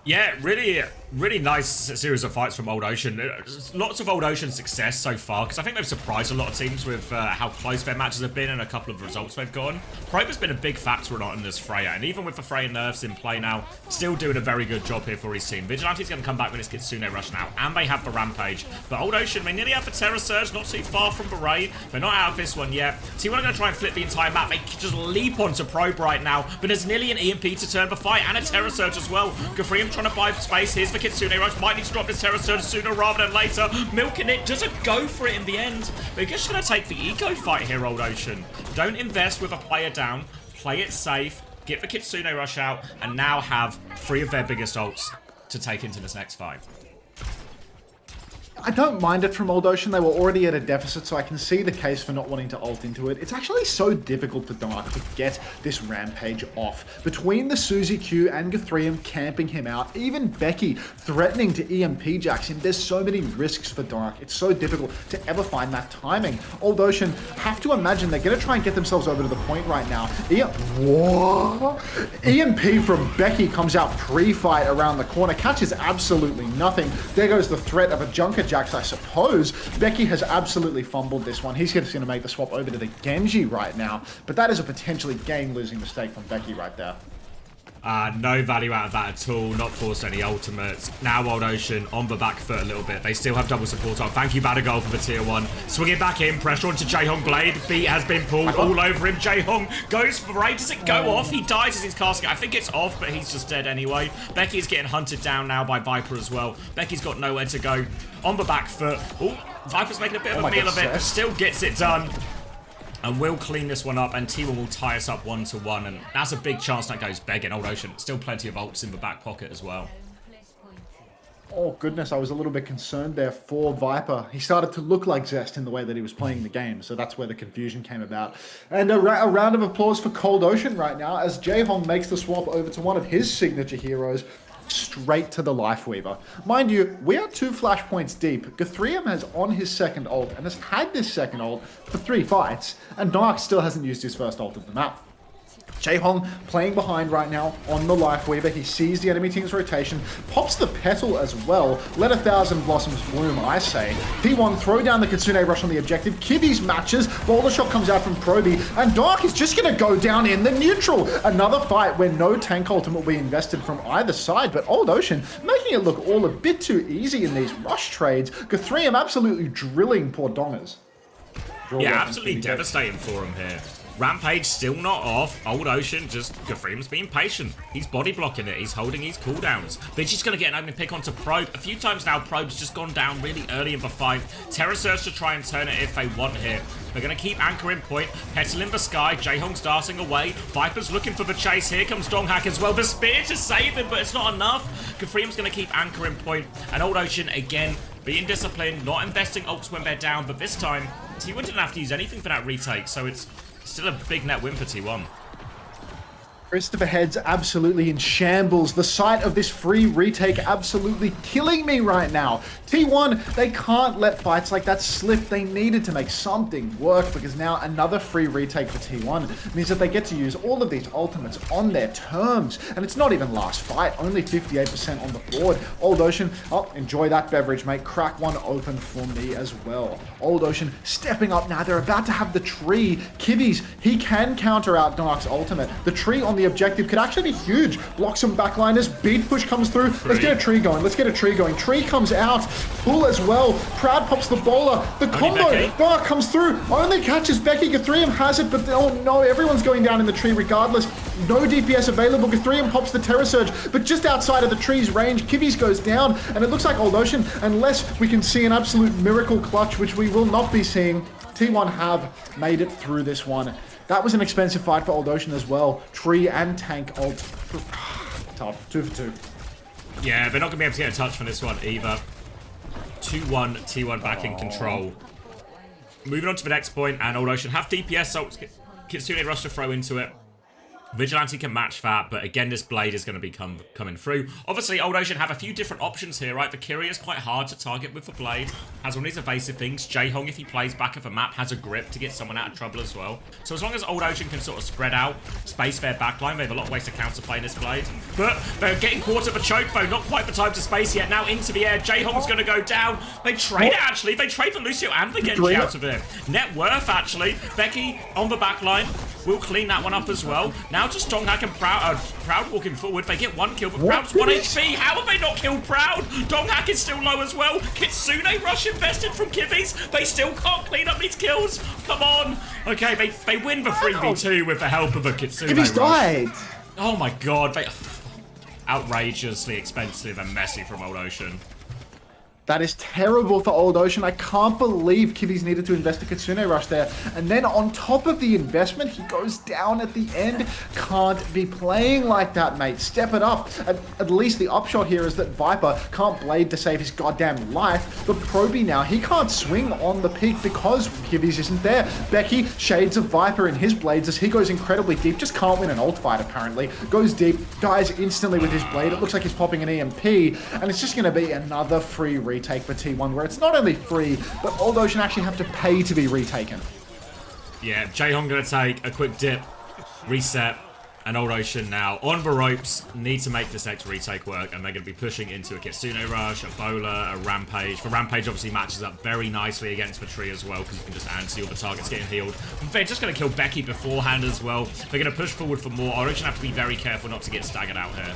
Yeah, really nice series of fights from Old Ocean. Lots of Old Ocean success so far, because I think they've surprised a lot of teams with how close their matches have been and a couple of results they've gotten. Probe has been a big factor or not in this Freya, and even with the Freya nerfs in play now, still doing a very good job here for his team. Vigilante's going to come back when it's Kitsune Rush now, and they have the Rampage. But Old Ocean, they nearly have the Terror Surge, not too far from Beret. They're not out of this one yet. T1 are going to try and flip the entire map. They just leap onto Probe right now, but there's nearly an EMP to turn the fight, and a Terror Surge as well. Gafrium trying to buy space. Here's the Kitsune Rush. Might need to drop this Terror Surge sooner rather than later. Milking it. Doesn't go for it in the end. They're just going to take the eco fight here, Old Ocean. Don't invest with a player down. Play it safe. Get the Kitsune Rush out. And now have 3 of their biggest ults to take into this next fight. I don't mind it from Old Ocean. They were already at a deficit, so I can see the case for not wanting to ult into it. It's actually so difficult for Dark to get this Rampage off. Between the Suzy Q and Gthreum camping him out, even Becky threatening to EMP Jax him, there's so many risks for Dark. It's so difficult to ever find that timing. Old Ocean have to imagine they're going to try and get themselves over to the point right now. What? EMP from Becky comes out pre-fight around the corner, catches absolutely nothing. There goes the threat of a Junker Jax, I suppose. Becky has absolutely fumbled this one. He's just going to make the swap over to the Genji right now, but that is a potentially game-losing mistake from Becky right there. No value out of that at all. Not forced any ultimates. Now Old Ocean on the back foot a little bit. They still have double support on. Thank you, Badagol, for the tier 1. Swinging back in. Pressure onto Jaehong Blade. Beat has been pulled all over him. Jaehong goes for Ray. Does it go off? He dies as his casket. I think it's off, but he's just dead anyway. Becky's getting hunted down now by Viper as well. Becky's got nowhere to go. On the back foot. Oh, Viper's making a bit of a meal of it, but still gets it done. And we'll clean this one up, and T1 will tie us up 1-1, and that's a big chance that goes begging. Old Ocean, still plenty of ults in the back pocket as well. Oh goodness, I was a little bit concerned there for Viper. He started to look like Zest in the way that he was playing the game, so that's where the confusion came about. And a round of applause for Cold Ocean right now, as Jaehong makes the swap over to one of his signature heroes, straight to the Lifeweaver. Mind you, we are 2 flashpoints deep. Gthreum has on his second ult and has had this second ult for 3 fights, and Dark still hasn't used his first ult of the map. Jaehong playing behind right now on the Lifeweaver. He sees the enemy team's rotation, pops the Petal as well. Let 1,000 blossoms bloom, I say. P1 throw down the Kitsune Rush on the objective. Kibby's matches. Boulder Shot comes out from Proby, and Dark is just going to go down in the neutral. Another fight where no tank ultimate will be invested from either side, but Old Ocean making it look all a bit too easy in these rush trades. Gthreum absolutely drilling poor Dongers. Yeah, absolutely devastating for him here. Rampage still not off. Old Ocean just, Gafrium's being patient. He's body blocking it. He's holding his cooldowns. Vigi's going to get an opening pick onto Probe. A few times now, Probe's just gone down really early in the fight. Terror Surge to try and turn it if they want here. They're going to keep Anchor in point. Petal in the sky. Jaehong's darting away. Viper's looking for the chase. Here comes Donghak as well. The spear to save him, but it's not enough. Gafrium's going to keep Anchor in point. And Old Ocean, again, being disciplined, not investing ults when they're down. But this time, T1 didn't have to use anything for that retake, so it's still a big net win for T1. Christopher Head's absolutely in shambles. The sight of this free retake absolutely killing me right now. T1, they can't let fights like that slip. They needed to make something work, because now another free retake for T1 means that they get to use all of these ultimates on their terms. And it's not even last fight, only 58% on the board. Old Ocean, oh, enjoy that beverage, mate. Crack one open for me as well. Old Ocean stepping up now. They're about to have the tree. Kivies, he can counter out Dark's ultimate. The tree on the objective could actually be huge. Block some backliners. Beat push comes through. Let's get a tree going. Let's get a tree going. Tree comes out. Pull as well. Proud pops the bowler. The combo. Dark comes through. Only catches Becky. Gthreum has it, but oh no, everyone's going down in the tree regardless. No DPS available. Gthreum pops the Terror Surge, but just outside of the tree's range, Kivies goes down, and it looks like Old Ocean, unless we can see an absolute miracle clutch, which we will not be seeing, T1 have made it through this one. That was an expensive fight for Old Ocean as well. Tree and tank ult. Tough. 2 for 2. Yeah, they're not going to be able to get a touch from this one either. 2-1, T1 back in control. Moving on to the next point, and Old Ocean have DPS, so Kitsune Rush to throw into it. Vigilante can match that, but again, this Blade is going to be coming through. Obviously, Old Ocean have a few different options here, right? Valkyria is quite hard to target with the Blade. Has all these evasive things. Jaehong, if he plays back of a map, has a grip to get someone out of trouble as well. So as long as Old Ocean can sort of spread out, space their backline, they have a lot of ways to counterplay this Blade. But they're getting caught at the choke, though. Not quite the time to space yet. Now into the air. Jaehong's going to go down. They trade it, actually. They trade the Lucio and the Genji out of it. Net worth, actually. Becky on the backline. We'll clean that one up as well. Now just Donghak and Proud walking forward. They get one kill, but Proud's 1 HP. How have they not killed Proud? Donghak is still low as well. Kitsune rush invested from Kivis. They still can't clean up these kills. Come on. Okay, they win the 3v2 with the help of a Kitsune Kivis rush. died. Oh my god. They outrageously expensive and messy from Old Ocean. That is terrible for Old Ocean. I can't believe Kivis needed to invest a Kitsune Rush there. And then on top of the investment, he goes down at the end. Can't be playing like that, mate. Step it up. At least the upshot here is that Viper can't Blade to save his goddamn life. But Proby now, he can't swing on the peak because Kivis isn't there. Becky, shades of Viper in his blades as he goes incredibly deep. Just can't win an ult fight, apparently. Goes deep, dies instantly with his blade. It looks like he's popping an EMP. And it's just going to be another free retake for T1, where it's not only free, but Old Ocean actually have to pay to be retaken. Yeah, Jaehong going to take a quick dip, reset, and Old Ocean now on the ropes, need to make this next retake work, and they're going to be pushing into a Kitsune Rush, a Bola, a Rampage. The Rampage obviously matches up very nicely against the tree as well, because you can just anti all the targets getting healed. They're just going to kill Becky beforehand as well. They're going to push forward for more. Old Ocean have to be very careful not to get staggered out here.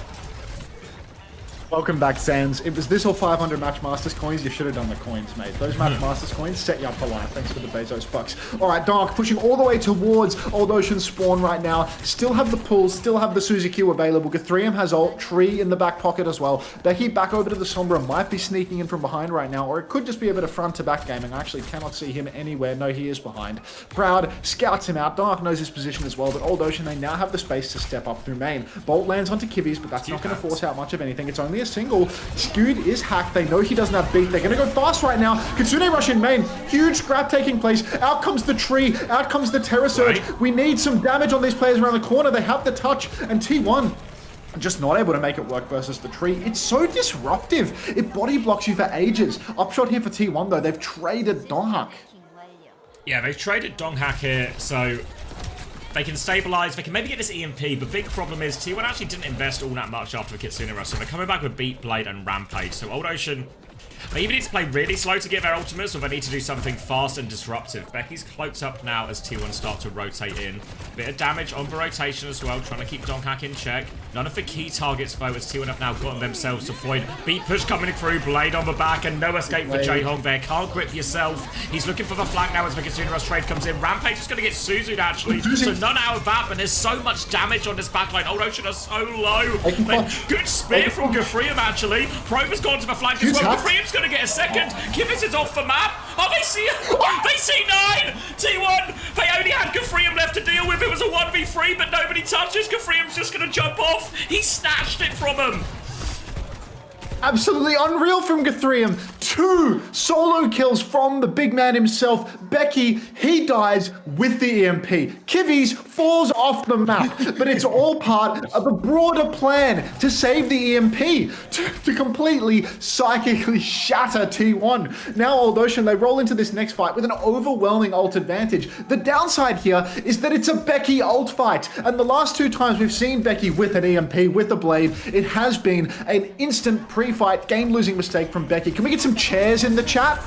Welcome back, Sans. It was this or 500 Match Masters coins. You should have done the coins, mate. Those Match Masters coins set you up for life. Thanks for the Bezos bucks. All right, Dark pushing all the way towards Old Ocean spawn right now. Still have the pull, still have the Suzuki available. Guthrium has ult, Tree in the back pocket as well. Becky back over to the Sombra, might be sneaking in from behind right now, or it could just be a bit of front-to-back gaming. I actually cannot see him anywhere. No, he is behind. Proud scouts him out. Dark knows his position as well, but Old Ocean, they now have the space to step up through main. Bolt lands onto Kivis, but that's not going to force out much of anything. It's only a single. Skewed is hacked. They know he doesn't have beat. They're going to go fast right now. Kitsune Rush in main. Huge scrap taking place. Out comes the tree. Out comes the Terror Surge. Right. We need some damage on these players around the corner. They have the touch. And T1 just not able to make it work versus the tree. It's so disruptive. It body blocks you for ages. Upshot here for T1 though. They've traded Donghak. Yeah, they've traded Donghak here, so they can stabilize, they can maybe get this EMP. The big problem is T1 actually didn't invest all that much after the Kitsune Rush, so they're coming back with Beat, Blade, and Rampage. So Old Ocean, they either need to play really slow to get their ultimates, or they need to do something fast and disruptive. Becky's cloaked up now as T1 start to rotate in. Bit of damage on the rotation as well, trying to keep Donghak in check. None of the key targets, though, as T1 have now gotten themselves deployed. Beat push coming through, Blade on the back, and no escape for Jaehong there. Can't grip yourself. He's looking for the flank now as the Kitsune Rush trade comes in. Rampage is going to get Suzu'd, actually. So none out of that, but there's so much damage on this backline. Old Ocean are so low. Good spear from Guthrium, actually. Probe has gone to the flank as well. Guthrium's going to get a second. Kivis is off the map. Oh, they see 9! T1, they only had Guthrium left to deal with. It was a 1v3, but nobody touches. Guthrium's just going to jump off. He snatched it from him. Absolutely unreal from Guthrium. 2 solo kills from the big man himself. Becky, he dies with the EMP. Kivis falls off the map, but it's all part of a broader plan to save the EMP, to completely psychically shatter T1. Now Old Ocean, they roll into this next fight with an overwhelming ult advantage. The downside here is that it's a Becky ult fight, and the last 2 times we've seen Becky with an EMP, with a blade, it has been an instant pre-fight game-losing mistake from Becky. Can we get some chairs in the chat?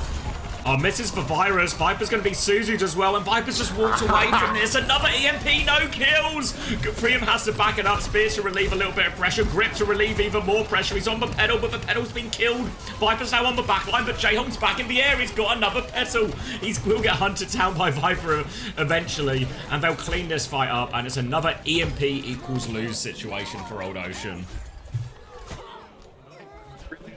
Oh, misses for Virus. Viper's going to be Suzu'd as well, and Viper's just walked away from this. Another EMP, no kills. Guthrium has to back it up. Spear to relieve a little bit of pressure. Grip to relieve even more pressure. He's on the pedal, but the pedal's been killed. Viper's now on the back line, but Jaehong's back in the air. He's got another pedal. He will get hunted down by Viper eventually, and they'll clean this fight up, and it's another EMP equals lose situation for Old Ocean.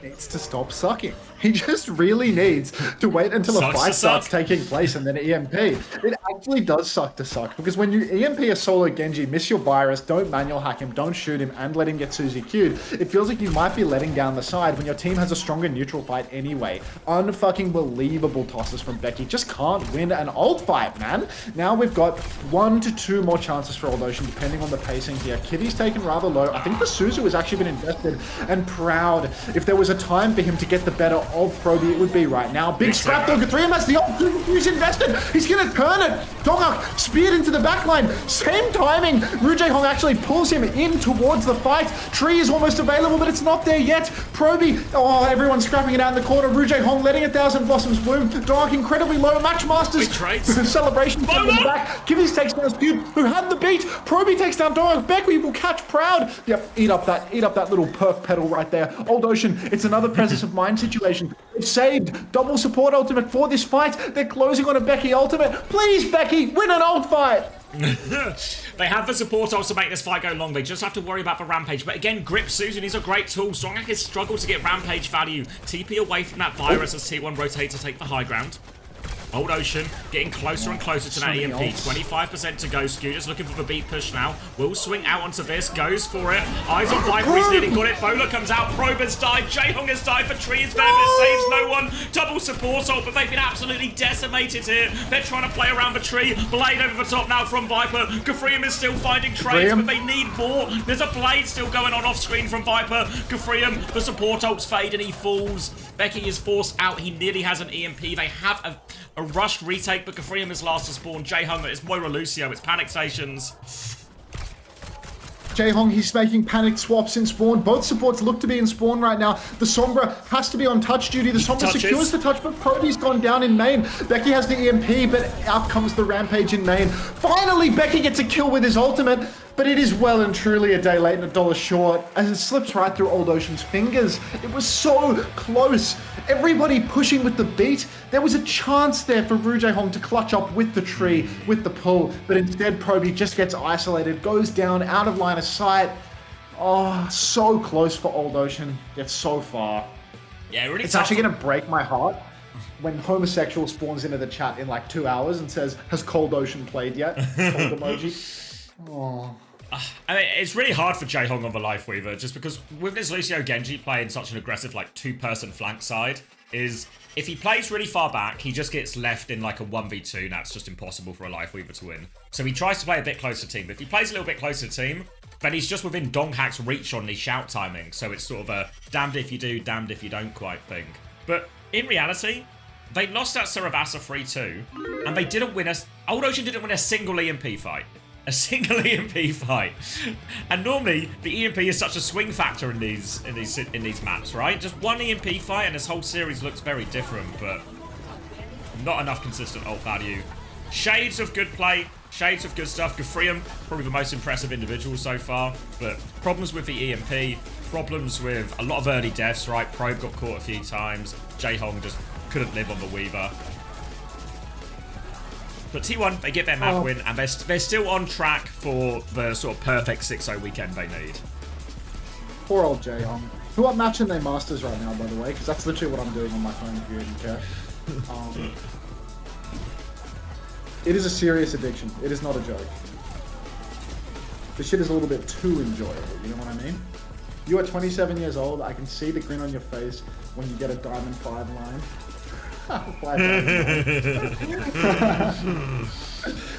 needs to stop sucking. He just really needs to wait until a Sucks fight to starts suck. taking place and then EMP. It actually does suck to suck because when you EMP a solo Genji, miss your virus, don't manual hack him, don't shoot him, and let him get Suzy Q'd, it feels like you might be letting down the side when your team has a stronger neutral fight anyway. Unfucking believable tosses from Becky. Just can't win an ult fight, man. Now we've got 1 to 2 more chances for Old Ocean, depending on the pacing here. Kitty's taken rather low. I think the Suzu has actually been invested and proud. If there was a time for him to get the better of Proby, it would be right now. Big scrap though. Guthrie has the ult. He's invested. He's gonna turn it. Dongak speared into the backline. Same timing. Ru Jae-hong actually pulls him in towards the fight. Tree is almost available, but it's not there yet. Proby, oh, everyone's scrapping it out in the corner. Ru Jae-hong letting 1,000 Blossoms bloom. Dongak incredibly low. Matchmasters. Celebration coming back. Kivvy's takes down Feud, who had the beat. Proby takes down Dongak. Becky will catch Proud. Yep, eat up that little perk pedal right there. Old Ocean, it's another presence of mind situation. It's saved. Double support ultimate for this fight. They're closing on a Becky ultimate. Please, Becky, win an ult fight. They have the support also to make this fight go long. They just have to worry about the Rampage. But again, Grip Susan is a great tool. Strongak has struggled to get Rampage value. TP away from that virus as T1 rotates to take the high ground. Old Ocean getting closer and closer to that EMP. 25% to go. Scooters looking for the beat push now. Will swing out onto this. Goes for it. Eyes on Viper. He's nearly got it. Bowler comes out. Probe has died. Jae-hong has died. For Tree is there, but it saves no one. Double support ult, but they've been absolutely decimated here. They're trying to play around the tree. Blade over the top now from Viper. Gafrium is still finding trades, but they need more. There's a Blade still going on off screen from Viper. Gafrium, the support ults fade and he falls. Becky is forced out. He nearly has an EMP. They have a rushed retake, but Gafrium is last to spawn. Jae-hong, it's Moira Lucio, it's Panic Stations. Jae-hong, he's making panic swaps in spawn. Both supports look to be in spawn right now. The Sombra has to be on touch duty. The Sombra secures the touch, but Proby's gone down in main. Becky has the EMP, but out comes the Rampage in main. Finally, Becky gets a kill with his ultimate, but it is well and truly a day late and $1 short as it slips right through Old Ocean's fingers. It was so close. Everybody pushing with the beat. There was a chance there for Ru Jae-hong to clutch up with the tree, with the pull, but instead Proby just gets isolated, goes down, out of line of sight. Oh, so close for Old Ocean, yet so far. Yeah, really. It's actually going to break my heart when homosexual spawns into the chat in like 2 hours and says, has Cold Ocean played yet? Cold emoji. Oh. I mean, it's really hard for Jae-hong on the Lifeweaver, just because with this Lucio Genji playing such an aggressive, like, 2-person flank side, is if he plays really far back, he just gets left in like a 1v2, and that's just impossible for a Lifeweaver to win. So he tries to play a bit closer to team, but if he plays a little bit closer to team, then he's just within Donghack's reach on the shout timing, so it's sort of a damned if you do, damned if you don't quite thing. But in reality, they lost that Saravasa 3-2, and they didn't win Old Ocean didn't win a single EMP fight. A single EMP fight. And normally the EMP is such a swing factor in these maps, right? Just one EMP fight and this whole series looks very different, but not enough consistent ult value. Shades of good play, shades of good stuff. Gafrium, probably the most impressive individual so far, but problems with the EMP, problems with a lot of early deaths, right? Probe got caught a few times. Jae-hong just couldn't live on the Weaver. But T1, they get their map win, and they're still on track for the sort of perfect 6-0 weekend they need. Poor old Jae-hong. Who are matching their masters right now, by the way, because that's literally what I'm doing on my phone if you didn't care. It is a serious addiction. It is not a joke. This shit is a little bit too enjoyable, you know what I mean? You are 27 years old, I can see the grin on your face when you get a Diamond 5 line.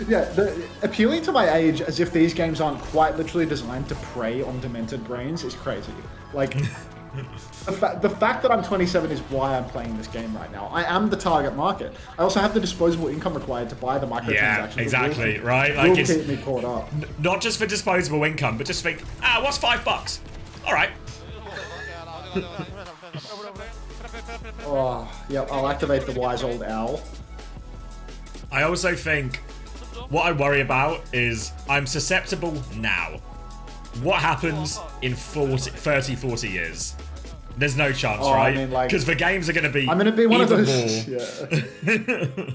Yeah, appealing to my age as if these games aren't quite literally designed to prey on demented brains is crazy. Like, the fact that I'm 27 is why I'm playing this game right now. I am the target market. I also have the disposable income required to buy the microtransactions. Yeah, exactly, right? Like, it's keep me caught up. Not just for disposable income, but just think, what's $5? All right. Oh, yep, I'll activate the wise old owl. I also think what I worry about is I'm susceptible now. What happens in 30, 40 years? There's no chance, right? I mean, like, because the games are going to be I'm going to be one of those... more. Yeah.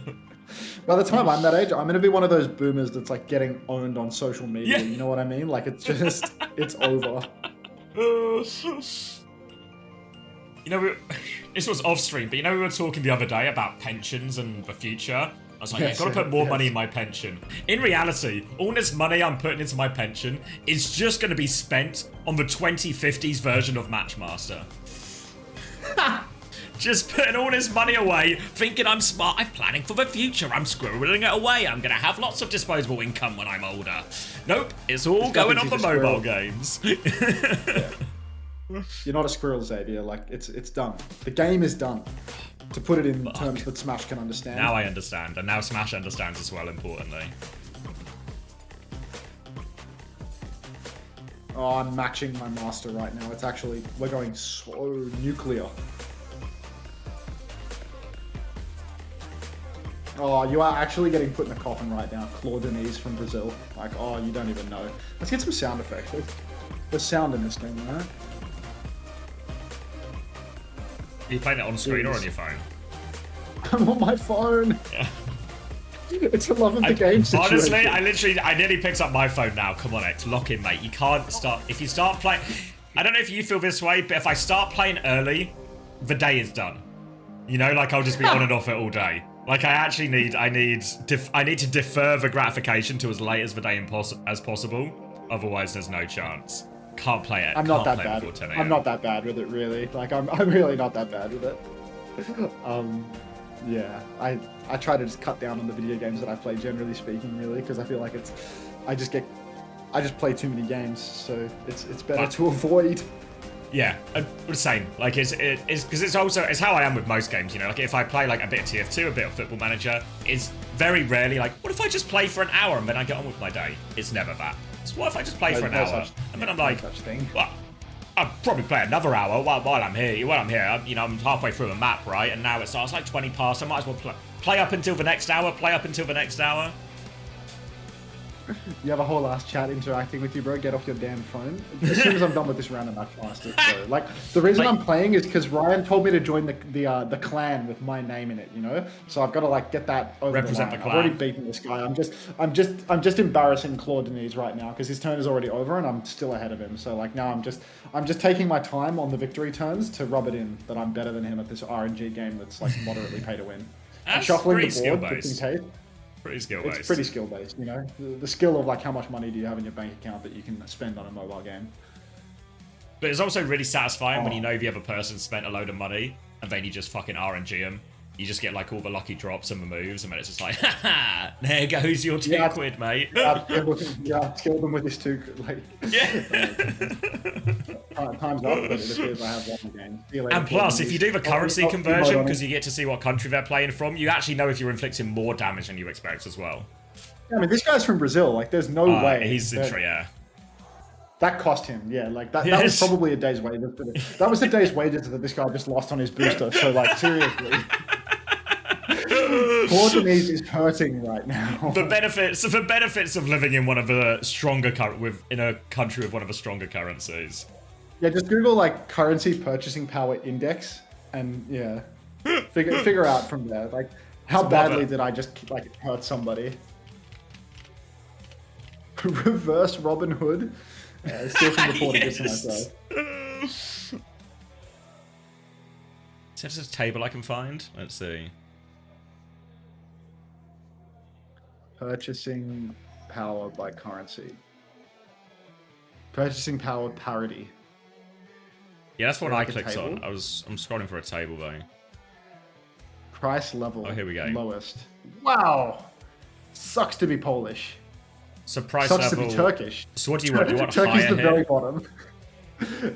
By the time I'm that age, I'm going to be one of those boomers that's like getting owned on social media. Yeah. You know what I mean? Like, it's just, it's over. You know, this was off stream, but you know we were talking the other day about pensions and the future. I was like, Yes, I've got to put more yes. money in my pension. In reality, all this money I'm putting into my pension is just going to be spent on the 2050s version of Matchmaster. Just putting all this money away, thinking I'm smart, I'm planning for the future, I'm squirreling it away, I'm going to have lots of disposable income when I'm older. Nope, it's all going on the mobile games. You're not a squirrel, Xavier. Like, it's done. The game is done. To put it in terms that Smash can understand. Now I understand, and now Smash understands as well, importantly. Oh, I'm matching my master right now. It's actually, we're going so nuclear. Oh, you are actually getting put in a coffin right now. Claude Denise from Brazil. Like, oh, you don't even know. Let's get some sound effects. There's sound in this game, right? Are you playing it on screen or on your phone? I'm on my phone. Yeah. It's the love of the game situation. Honestly, I nearly picked up my phone now. Come on, X, lock in, mate. You can't start. If you start playing, I don't know if you feel this way, but if I start playing early, the day is done. You know, like I'll just be on and off it all day. Like I need to defer the gratification to as late as the day as possible. Otherwise, there's no chance. Can't play it. I'm not that bad. I'm not that bad with it, really. Like I'm really not that bad with it. Yeah, I try to just cut down on the video games that I play, generally speaking, really, because I feel like I just play too many games, so it's better to avoid. Yeah, the same. Like it's because it's how I am with most games. You know, like if I play like a bit of TF2, a bit of Football Manager, it's very rarely like, what if I just play for an hour and then I get on with my day? It's never that. So what if I just play for an hour and then I'm like, well, I'll probably play another hour while I'm here. While I'm here, you know, I'm halfway through a map, right? And now it starts like 20 past. I might as well play up until the next hour. Play up until the next hour. You have a whole ass chat interacting with you, bro. Get off your damn phone. As soon as I'm done with this round of Matchmaster, bro. Like the reason I'm playing is because Ryan told me to join the clan with my name in it. You know, so I've got to like get that over Represent the line. the clan. I've already beaten this guy. I'm just embarrassing Claude Denise right now because his turn is already over and I'm still ahead of him. So like now I'm just taking my time on the victory turns to rub it in that I'm better than him at this RNG game that's like moderately pay to win. I'm shuffling the board just in case. Pretty skill based. It's pretty skill based, you know. The skill of like how much money do you have in your bank account that you can spend on a mobile game. But it's also really satisfying when you know the other person spent a load of money and then you just fucking RNG them. You just get like all the lucky drops and the moves, and then it's just like, haha, there goes your two quid, mate. Yeah, skill them with this two, like. Yeah. Time's up, but it appears I have one game. And plus, if you do the currency conversion, because you get to see what country they're playing from, you actually know if you're inflicting more damage than you expect as well. Yeah, I mean, this guy's from Brazil. Like, there's no way. He's yeah. That cost him, yeah. Like that was probably a day's wages. That was a day's wages that this guy just lost on his booster. So, like, seriously. Portuguese is hurting right now. The benefits of living in one of the stronger in a country with one of the stronger currencies. Yeah, just Google like currency purchasing power index, and yeah, figure out from there like how badly did I just like hurt somebody. Reverse Robin Hood. Still from the Portuguese myself. Is there just a table I can find? Let's see. Purchasing power by currency. Purchasing power parity. Yeah, that's what I clicked on. I'm scrolling for a table though. Price level. Oh, here we go. Lowest. Wow. Sucks to be Polish. So price Sucks level. to be Turkish. So what do you want? You want Turkey's higher the very bottom.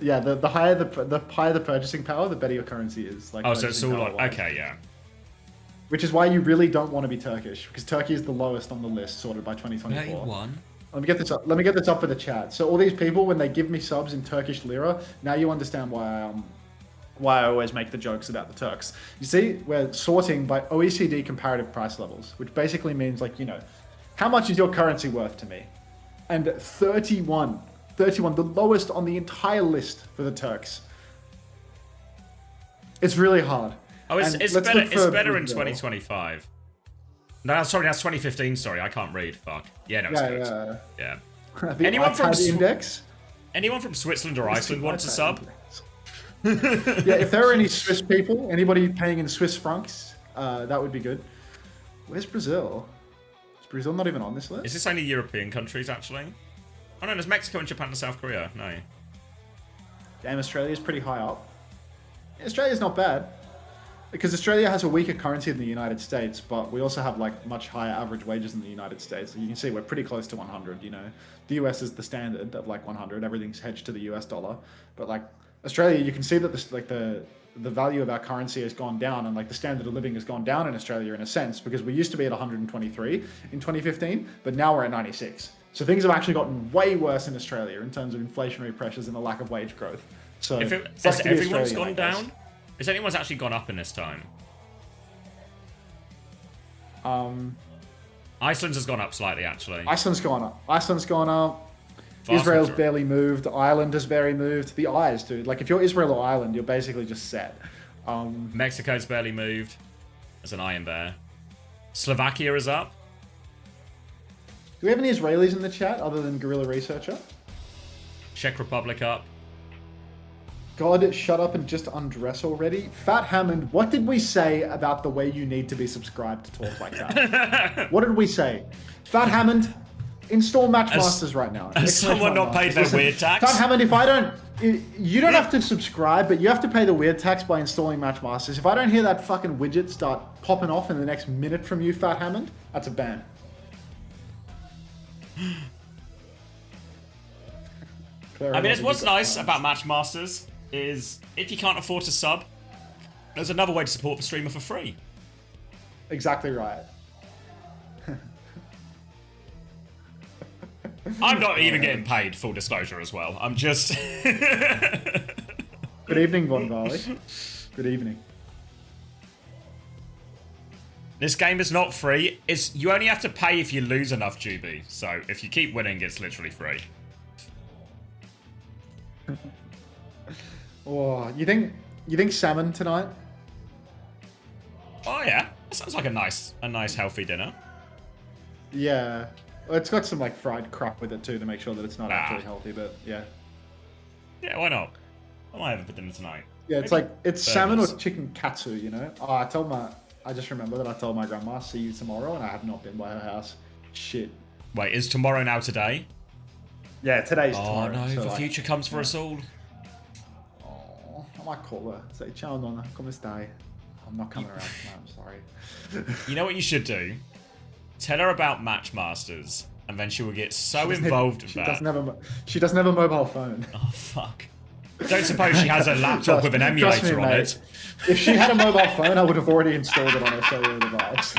Yeah, the higher the purchasing power, the better your currency is. Like, oh, so it's all like, okay, yeah. Which is why you really don't want to be Turkish, because Turkey is the lowest on the list, sorted by 2024. 31. Let me get this up. Let me get this up for the chat. So all these people, when they give me subs in Turkish lira, now you understand why I always make the jokes about the Turks. You see, we're sorting by OECD comparative price levels, which basically means like, you know, how much is your currency worth to me? And 31, the lowest on the entire list for the Turks. It's really hard. Oh, it's better in 2025. No, sorry, that's 2015. Sorry, I can't read. Fuck. Yeah, no, it's good. Yeah. Anyone from Anyone from Switzerland or Iceland wants a sub? Yeah, if there are any Swiss people, anybody paying in Swiss francs, that would be good. Where's Brazil? Is Brazil not even on this list? Is this only European countries, actually? Oh, no, there's Mexico and Japan and South Korea. No. Damn, Australia's pretty high up. Australia's not bad. Because Australia has a weaker currency than the United States, but we also have like much higher average wages than the United States. So you can see we're pretty close to 100, you know. The US is the standard of like 100. Everything's hedged to the US dollar. But like Australia, you can see that this, like the value of our currency has gone down, and like the standard of living has gone down in Australia in a sense, because we used to be at 123 in 2015, but now we're at 96. So things have actually gotten way worse in Australia in terms of inflationary pressures and the lack of wage growth. So has everyone's gone down? Has anyone's actually gone up in this time? Iceland's has gone up slightly, actually. Iceland's gone up. Israel's barely moved. Ireland has barely moved. The eyes, dude. Like, if you're Israel or Ireland, you're basically just set. Mexico's barely moved. There's an iron there. Slovakia is up. Do we have any Israelis in the chat other than Guerrilla Researcher? Czech Republic up. God, shut up and just undress already. Fat Hammond, what did we say about the way you need to be subscribed to talk like that? What did we say? Fat Hammond, install Matchmasters right now. Has someone not paid their weird tax? Fat Hammond, you don't have to subscribe, but you have to pay the weird tax by installing Matchmasters. If I don't hear that fucking widget start popping off in the next minute from you, Fat Hammond, that's a ban. I mean, it's what's nice about Matchmasters is if you can't afford to sub, there's another way to support the streamer for free. Exactly right. I'm not even getting paid, full disclosure as well. I'm just... Good evening, Von Valley. Good evening. This game is not free. You only have to pay if you lose enough, Juby. So if you keep winning, it's literally free. Oh, you think salmon tonight? Oh yeah, that sounds like a nice healthy dinner. Yeah, well, it's got some like fried crap with it too to make sure that it's not actually healthy. But yeah. Yeah, why not? What am I having for dinner tonight? Yeah, it's Maybe like it's salmon or chicken katsu. You know. Oh, I just remember that I told my grandma see you tomorrow, and I have not been by her house. Shit. Wait, is tomorrow now today? Yeah, today's tomorrow. Oh no, so the like, future comes for us all. I might call her. Say, ciao, nonna, come stai? I'm not coming around tonight, I'm sorry. You know what you should do? Tell her about Matchmasters, and then she will get so involved with that. She doesn't have a mobile phone. Oh, fuck. Don't suppose she has a laptop with an emulator on it. If she had a mobile phone, I would have already installed it on her cellular device.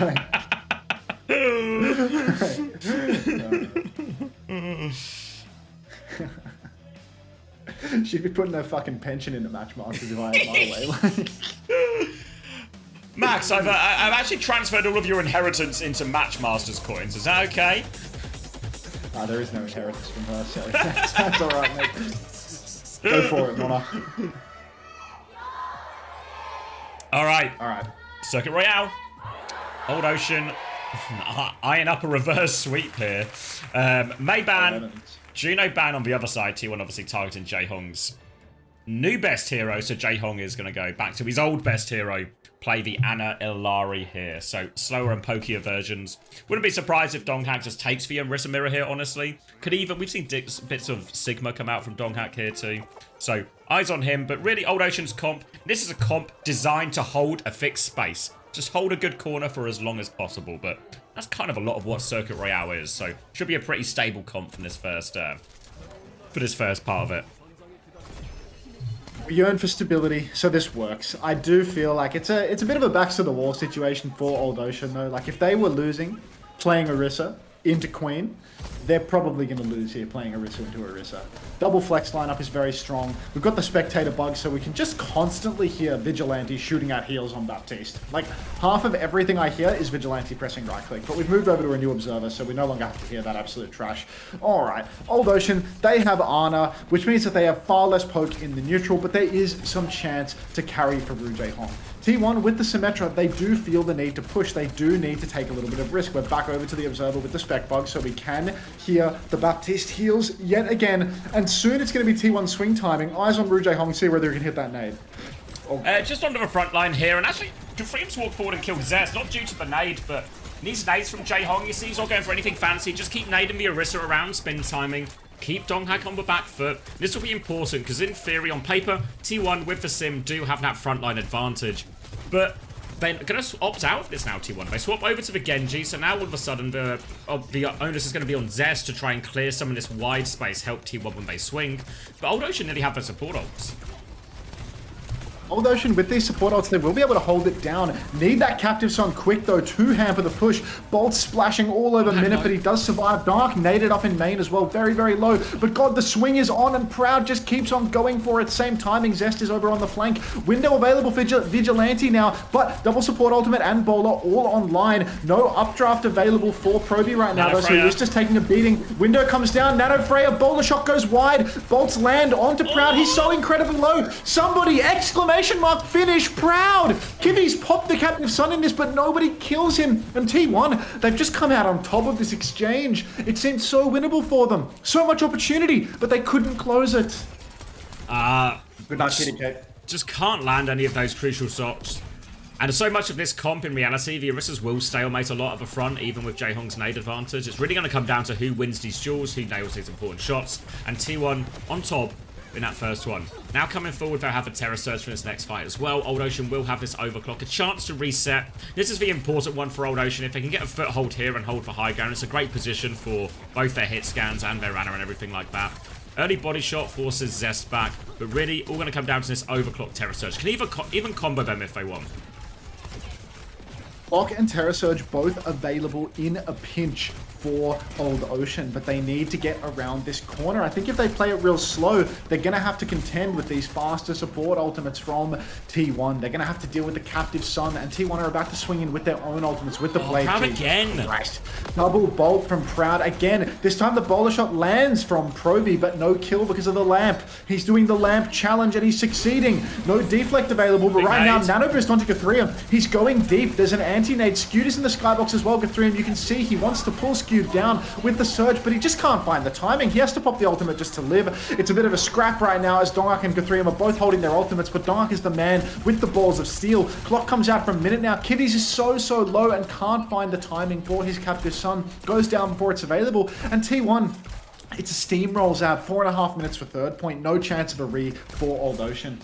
She'd be putting her fucking pension into Matchmasters if I had my way. Max, I've actually transferred all of your inheritance into Matchmasters coins. Is that okay? There is no inheritance from her, so that's alright, mate. Go for it, Nonna. Alright. Circuit Royale. Old Ocean. Eyeing up a reverse sweep here. May ban. Juno ban on the other side. T1 obviously targeting Jaehong's new best hero. So Jaehong is going to go back to his old best hero. Play the Ana Ilari here. So slower and pokier versions. Wouldn't be surprised if Donghak just takes the Orisa Mirror here, honestly. We've seen bits of Sigma come out from Donghak here too. So eyes on him. But really, Old Ocean's comp. This is a comp designed to hold a fixed space. Just hold a good corner for as long as possible. But that's kind of a lot of what Circuit Royale is. So should be a pretty stable comp from this first part of it. We yearn for stability, so this works. I do feel like it's a bit of a backs to the wall situation for Old Ocean though. Like if they were losing playing Orisa into Queen, they're probably going to lose here playing Orisa into Orisa. Double flex lineup is very strong. We've got the spectator bug, so we can just constantly hear Vigilante shooting at heals on Baptiste. Like, half of everything I hear is Vigilante pressing right click, but we've moved over to a new Observer, so we no longer have to hear that absolute trash. Alright, Old Ocean, they have Ana, which means that they have far less poke in the neutral, but there is some chance to carry for Ru Jaehong. T1, with the Symmetra, they do feel the need to push. They do need to take a little bit of risk. We're back over to the Observer with the spec bug, so we can here. The Baptiste heals yet again, and soon it's going to be T1 swing timing. Eyes on Ru Jae-hong, see whether he can hit that nade. Just onto the front line here, and actually, Gafreem's walked forward and killed Zest, not due to the nade, but needs nades from Jae-hong. You see, he's not going for anything fancy. Just keep nading the Orisa around, spin timing. Keep Donghak on the back foot. This will be important, because in theory, on paper, T1 with the sim do have that frontline advantage. But they're going to opt out of this now, T1. They swap over to the Genji, so now all of a sudden the onus is going to be on Zest to try and clear some of this wide space, help T1 when they swing. But Old Ocean nearly have their support ults. Old Ocean, with these support ults, they will be able to hold it down. Need that Captive Son quick, though, to hamper the push. Bolt splashing all over Minute, but he does survive. Dark naded up in main as well. Very, very low. But God, the swing is on, and Proud just keeps on going for it. Same timing. Zest is over on the flank. Window available for Vigilante now, but double support ultimate and bowler all online. No updraft available for Proby right now, though, so he is just taking a beating. Window comes down. Nano Freya, bowler shot goes wide. Bolts land onto Proud. He's so incredibly low. Somebody, exclamation mark, finish Proud. Kivi's popped the Captive Son in this, but nobody kills him. And T1, they've just come out on top of this exchange. It seemed so winnable for them. So much opportunity, but they couldn't close it. Good night, Kitty Kate. Just can't land any of those crucial shots. And so much of this comp, in reality, the Orisas will stalemate a lot at the front, even with Jae-hong's nade advantage. It's really going to come down to who wins these duels, who nails these important shots. And T1 on top in that first one. Now coming forward, they'll have a Terror Surge for this next fight as well. Old Ocean will have this overclock, a chance to reset. This is the important one for Old Ocean. If they can get a foothold here and hold for high ground, it's a great position for both their hit scans and their Ana and everything like that. Early body shot forces Zest back, but really all going to come down to this overclock Terror Surge. Can even combo them if they want. Block and Terror Surge both available in a pinch for Old Ocean, but they need to get around this corner. I think if they play it real slow, they're going to have to contend with these faster support ultimates from T1. They're going to have to deal with the Captive Son, and T1 are about to swing in with their own ultimates with the Blade. Proud again. Christ. Double bolt from Proud again. This time the bowler shot lands from Proby, but no kill because of the lamp. He's doing the lamp challenge and he's succeeding. No deflect available, but right now, Nano Burst onto Guthrium. He's going deep. There's an anti-nade. Skewed is in the skybox as well. Guthrium, you can see he wants to pull Skewed down with the surge, but he just can't find the timing. He has to pop the ultimate just to live. It's a bit of a scrap right now as Donghak and Guthrium are both holding their ultimates, but Donghak is the man with the balls of steel. Clock comes out for a minute now. Kivi's is so low and can't find the timing for his Captive Son. Goes down before it's available, and T1, it's a steamrolls out. 4.5 minutes for third point. No chance of a re for Old Ocean.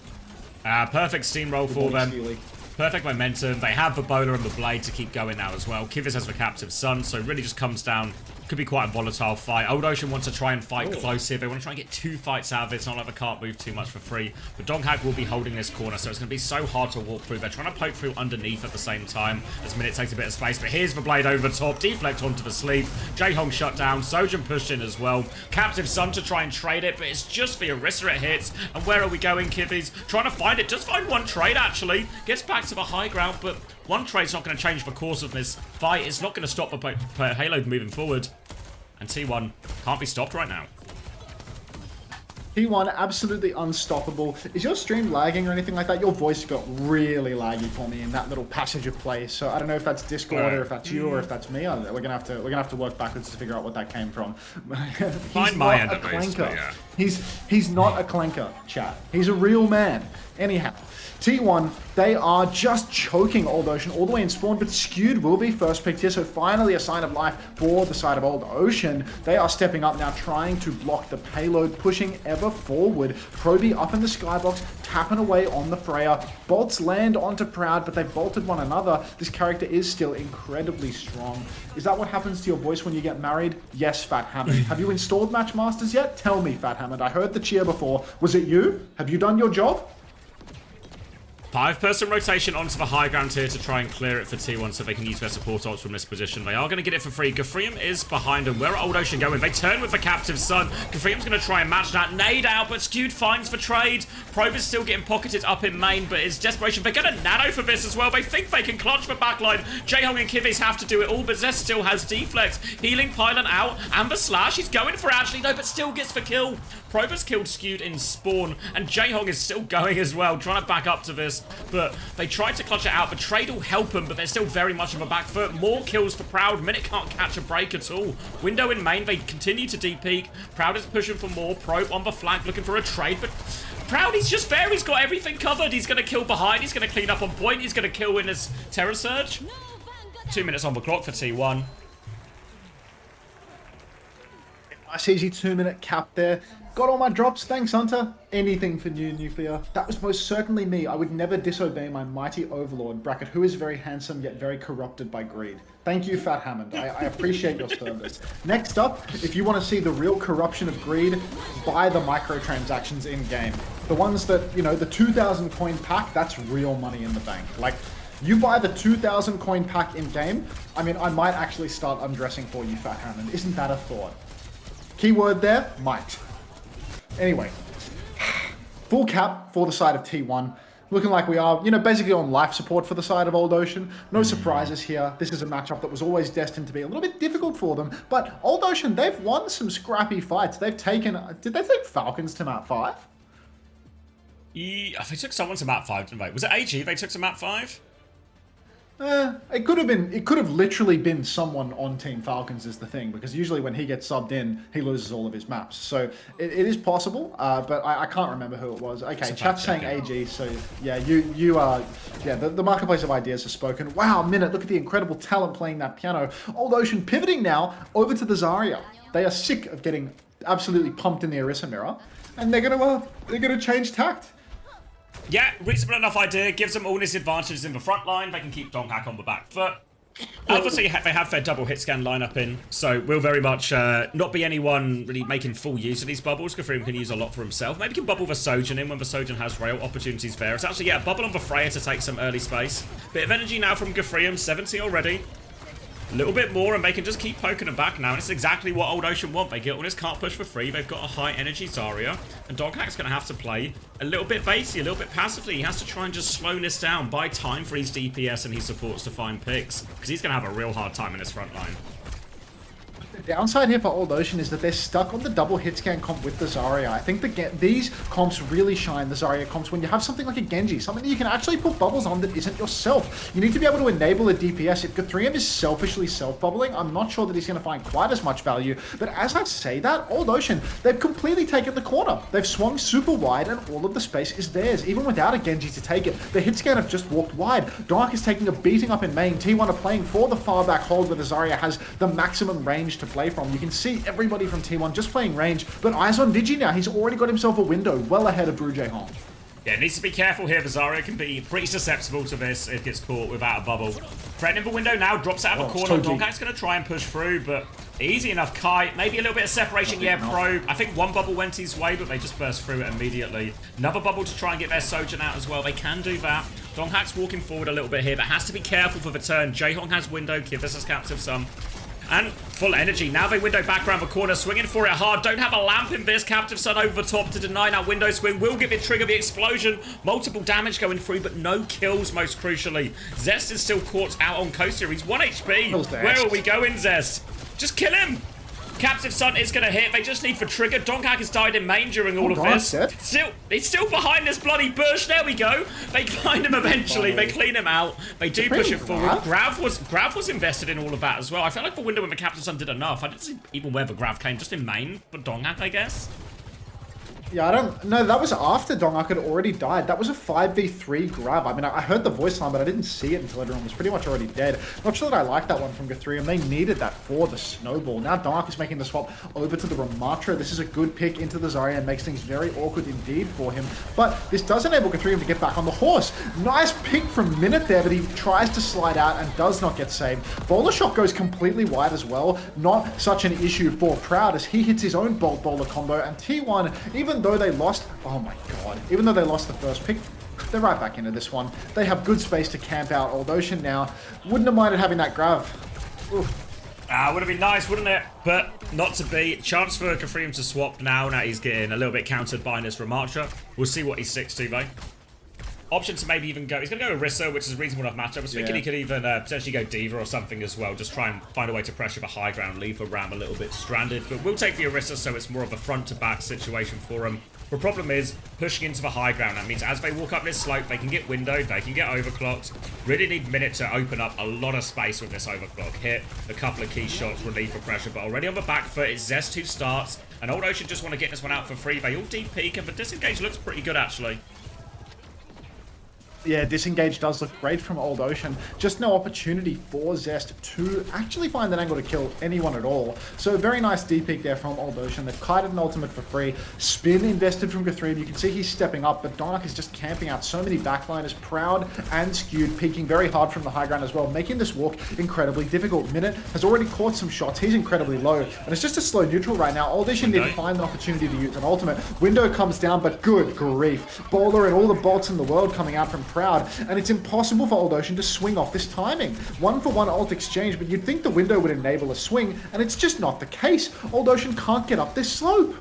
Perfect steamroll for them. Steely. Perfect momentum. They have the bowler and the blade to keep going now as well. Kivas has the Captive Son, so it really just comes down. Could be quite a volatile fight. Old Ocean wants to try and fight close here. They want to try and get 2 fights out of it. It's not like they can't move too much for free. But Donghak will be holding this corner, so it's going to be so hard to walk through. They're trying to poke through underneath at the same time as Minute takes a bit of space. But here's the blade over the top. Deflect onto the sleeve. Jae-hong shut down. Sojin pushed in as well. Captive Son to try and trade it, but it's just the Orisa it hits. And where are we going, Kivvies? Trying to find it. Just find one trade, actually. Gets back to the high ground, but one trade's not going to change the course of this fight. It's not going to stop the Halo moving forward. And T1 can't be stopped right now. T1 absolutely unstoppable. Is your stream lagging or anything like that? Your voice got really laggy for me in that little passage of play. So I don't know if that's Discord or if that's you or if that's me. We're gonna have to work backwards to figure out what that came from. Find my end at least, but yeah. He's not a clanker, chat. He's a real man. Anyhow, T1, they are just choking Old Ocean all the way in spawn, but Skewed will be first picked here, so finally a sign of life for the side of Old Ocean. They are stepping up now, trying to block the payload, pushing ever forward. Proby up in the skybox, tapping away on the Freya. Bolts land onto Proud, but they've bolted one another. This character is still incredibly strong. Is that what happens to your voice when you get married? Yes, Fat Hammond. Have you installed Matchmasters yet? Tell me, Fat Hammond. I heard the cheer before. Was it you? Have you done your job? 5-person rotation onto the high ground here to try and clear it for T1 so they can use their support ults from this position. They are going to get it for free. Guthrium is behind them. Where are Old Ocean going? They turn with the Captive Son. Guthrium's going to try and match that. Nade out, but Skewed finds the trade. Probe is still getting pocketed up in main, but it's desperation. They get a nano for this as well. They think they can clutch the backline. Jae-hong and Kivvies have to do it all, but Zest still has deflect. Healing pylon out, and the slash. He's going for it actually, though, but still gets the kill. Probe has killed Skewed in spawn, and Jae-hong is still going as well, trying to back up to this. but they tried to clutch it out, but Trade will help them, but they're still very much of a back foot. More kills for Proud. Minute can't catch a break at all. Window in main, they continue to deep-peek. Proud is pushing for more. Probe on the flank, looking for a trade, but Proud, he's just there. He's got everything covered. He's going to kill behind. He's going to clean up on point. He's going to kill in his Terror Surge. 2 minutes on the clock for T1. Nice easy 2-minute cap there. Got all my drops, thanks Hunter. Anything for new nuclear. That was most certainly me. I would never disobey my mighty overlord, bracket, who is very handsome yet very corrupted by greed. Thank you, Fat Hammond. I appreciate your service. Next up, if you want to see the real corruption of greed, buy the microtransactions in-game. The ones that, you know, the 2,000 coin pack, that's real money in the bank. Like, you buy the 2,000 coin pack in-game, I mean, I might actually start undressing for you, Fat Hammond. Isn't that a thought? Keyword there, might. Anyway, full cap for the side of T1. Looking like we are, you know, basically on life support for the side of Old Ocean. No surprises here. This is a matchup that was always destined to be a little bit difficult for them. But Old Ocean, they've won some scrappy fights. They've taken... Did they take Falcons to map 5? Yeah, they took someone to map 5, didn't they? Was it AG they took to map 5? It could have been. It could have literally been someone on Team Falcons is the thing, because usually when he gets subbed in, he loses all of his maps. So it is possible, but I can't remember who it was. Okay, chat's saying AG. So yeah, you are. Yeah, the marketplace of ideas has spoken. Wow, Minute, look at the incredible talent playing that piano. Old Ocean pivoting now over to the Zarya. They are sick of getting absolutely pumped in the Orisa mirror, and they're gonna change tact. Yeah, reasonable enough idea. Gives them all these advantages in the front line. They can keep Donghack on the back foot. Obviously, they have their double hit scan lineup in, so will very much not be anyone really making full use of these bubbles. Gafreem can use a lot for himself. Maybe can bubble the Sojourn in when the Sojourn has rail opportunities there. It's actually, yeah, bubble on the Freya to take some early space. Bit of energy now from Gafreem, 70 already. A little bit more, and they can just keep poking them back now. And it's exactly what Old Ocean want. They get on his cart push for free. They've got a high energy Zarya. And Doghack's going to have to play a little bit bassy, a little bit passively. He has to try and just slow this down, buy time for his DPS and his supports to find picks. Because he's going to have a real hard time in his front line. The downside here for Old Ocean is that they're stuck on the double hit scan comp with the Zarya. I think these comps really shine, the Zarya comps, when you have something like a Genji, something that you can actually put bubbles on that isn't yourself. You need to be able to enable a DPS. If Gthreem is selfishly self-bubbling, I'm not sure that he's going to find quite as much value. But as I say that, Old Ocean, they've completely taken the corner. They've swung super wide and all of the space is theirs, even without a Genji to take it. The hit scan have just walked wide. Dark is taking a beating up in main. T1 are playing for the far back hold where the Zarya has the maximum range to play from. You can see everybody from T1 just playing range, but eyes on Digi now. He's already got himself a window well ahead of Brew J Hong. Yeah, needs to be careful here. Vazaria can be pretty susceptible to this if it gets caught without a bubble. Threatening the window now, drops out of the corner. Doghack's going to try and push through, but easy enough. Kai, maybe a little bit of separation. Yeah, Probe. I think one bubble went his way, but they just burst through it immediately. Another bubble to try and get their Sojourn out as well. They can do that. Donghack's walking forward a little bit here, but has to be careful for the turn. J-Hong has window, Kivas has captive some. And full energy. Now they window back around the corner, swinging for it hard. Don't have a lamp in this. Captive Sun over the top to deny that window swing. Will give it trigger the explosion. Multiple damage going through, but no kills, most crucially. Zest is still caught out on Coaster. He's 1 HP. Where are we going, Zest? Just kill him. Captive Sun is going to hit. They just need for trigger. Donghack has died in main during all of this. He's still behind this bloody bush. There we go. They find him eventually. They clean him out. They do push it forward. Grav was invested in all of that as well. I felt like the window with the Captive Sun did enough. I didn't see even where the Grav came. Just in main for Donghack, I guess. Yeah, I don't know. That was after Donghack had already died. That was a 5v3 grab. I mean, I heard the voice line, but I didn't see it until everyone was pretty much already dead. Not sure that I like that one from Gthreem. They needed that for the snowball. Now Donghack is making the swap over to the Ramatra. This is a good pick into the Zarya and makes things very awkward indeed for him. But this does enable Gthreem to get back on the horse. Nice pick from Minute there, but he tries to slide out and does not get saved. Bowler shot goes completely wide as well. Not such an issue for Proud as he hits his own Bolt Bowler combo. And T1, even though they lost, oh my god, even though they lost the first pick, they're right back into this one. They have good space to camp out Old Ocean now. Wouldn't have minded having that Grav. Would have been nice, wouldn't it? But not to be. Chance for Gthreem to swap now. Now he's getting a little bit countered by this Ramatra. We'll see what he sticks to, though. Option to maybe even go. He's going to go Orisa, which is a reasonable enough matchup. I was thinking he could even potentially go Diva or something as well. Just try and find a way to pressure the high ground, leave the Ram a little bit stranded. But we'll take the Orisa, so it's more of a front to back situation for him. The problem is pushing into the high ground. That means as they walk up this slope, they can get windowed, they can get overclocked. Really need Minute to open up a lot of space with this overclock. Hit a couple of key shots, relieve the pressure, but already on the back foot, it's Zest who starts. And Old Ocean just want to get this one out for free. They all deep peek, and the disengage looks pretty good, actually. Yeah, disengage does look great from Old Ocean. Just no opportunity for Zest to actually find an angle to kill anyone at all. So very nice deep peek there from Old Ocean. They've kited an ultimate for free. Spin invested from Guthrie. You can see he's stepping up, but Dark is just camping out so many backliners. Proud and Skewed peeking very hard from the high ground as well, making this walk incredibly difficult. Minute has already caught some shots. He's incredibly low, and it's just a slow neutral right now. Old Ocean need to find an opportunity to use an ultimate. Window comes down, but good grief. Bowler and all the bolts in the world coming out from Proud, and it's impossible for Old Ocean to swing off this timing. 1-for-1 ult exchange, but you'd think the window would enable a swing, and it's just not the case. Old Ocean can't get up this slope.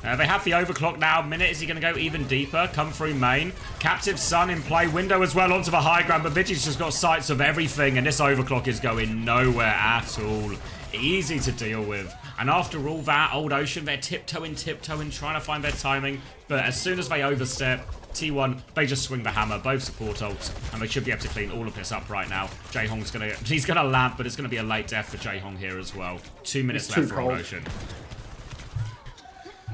They have the overclock now. Minute, is he going to go even deeper? Come through main. Captive Sun in play. Window as well onto the high ground, but Vigi's just got sights of everything, and this overclock is going nowhere at all. Easy to deal with. And after all that, Old Ocean, they're tiptoeing, trying to find their timing, but as soon as they overstep, T1, they just swing the hammer, both support ults, and they should be able to clean all of this up right now. Jaehong's he's gonna lamp, but it's gonna be a late death for Jaehong here as well. 2 minutes left for Old Ocean.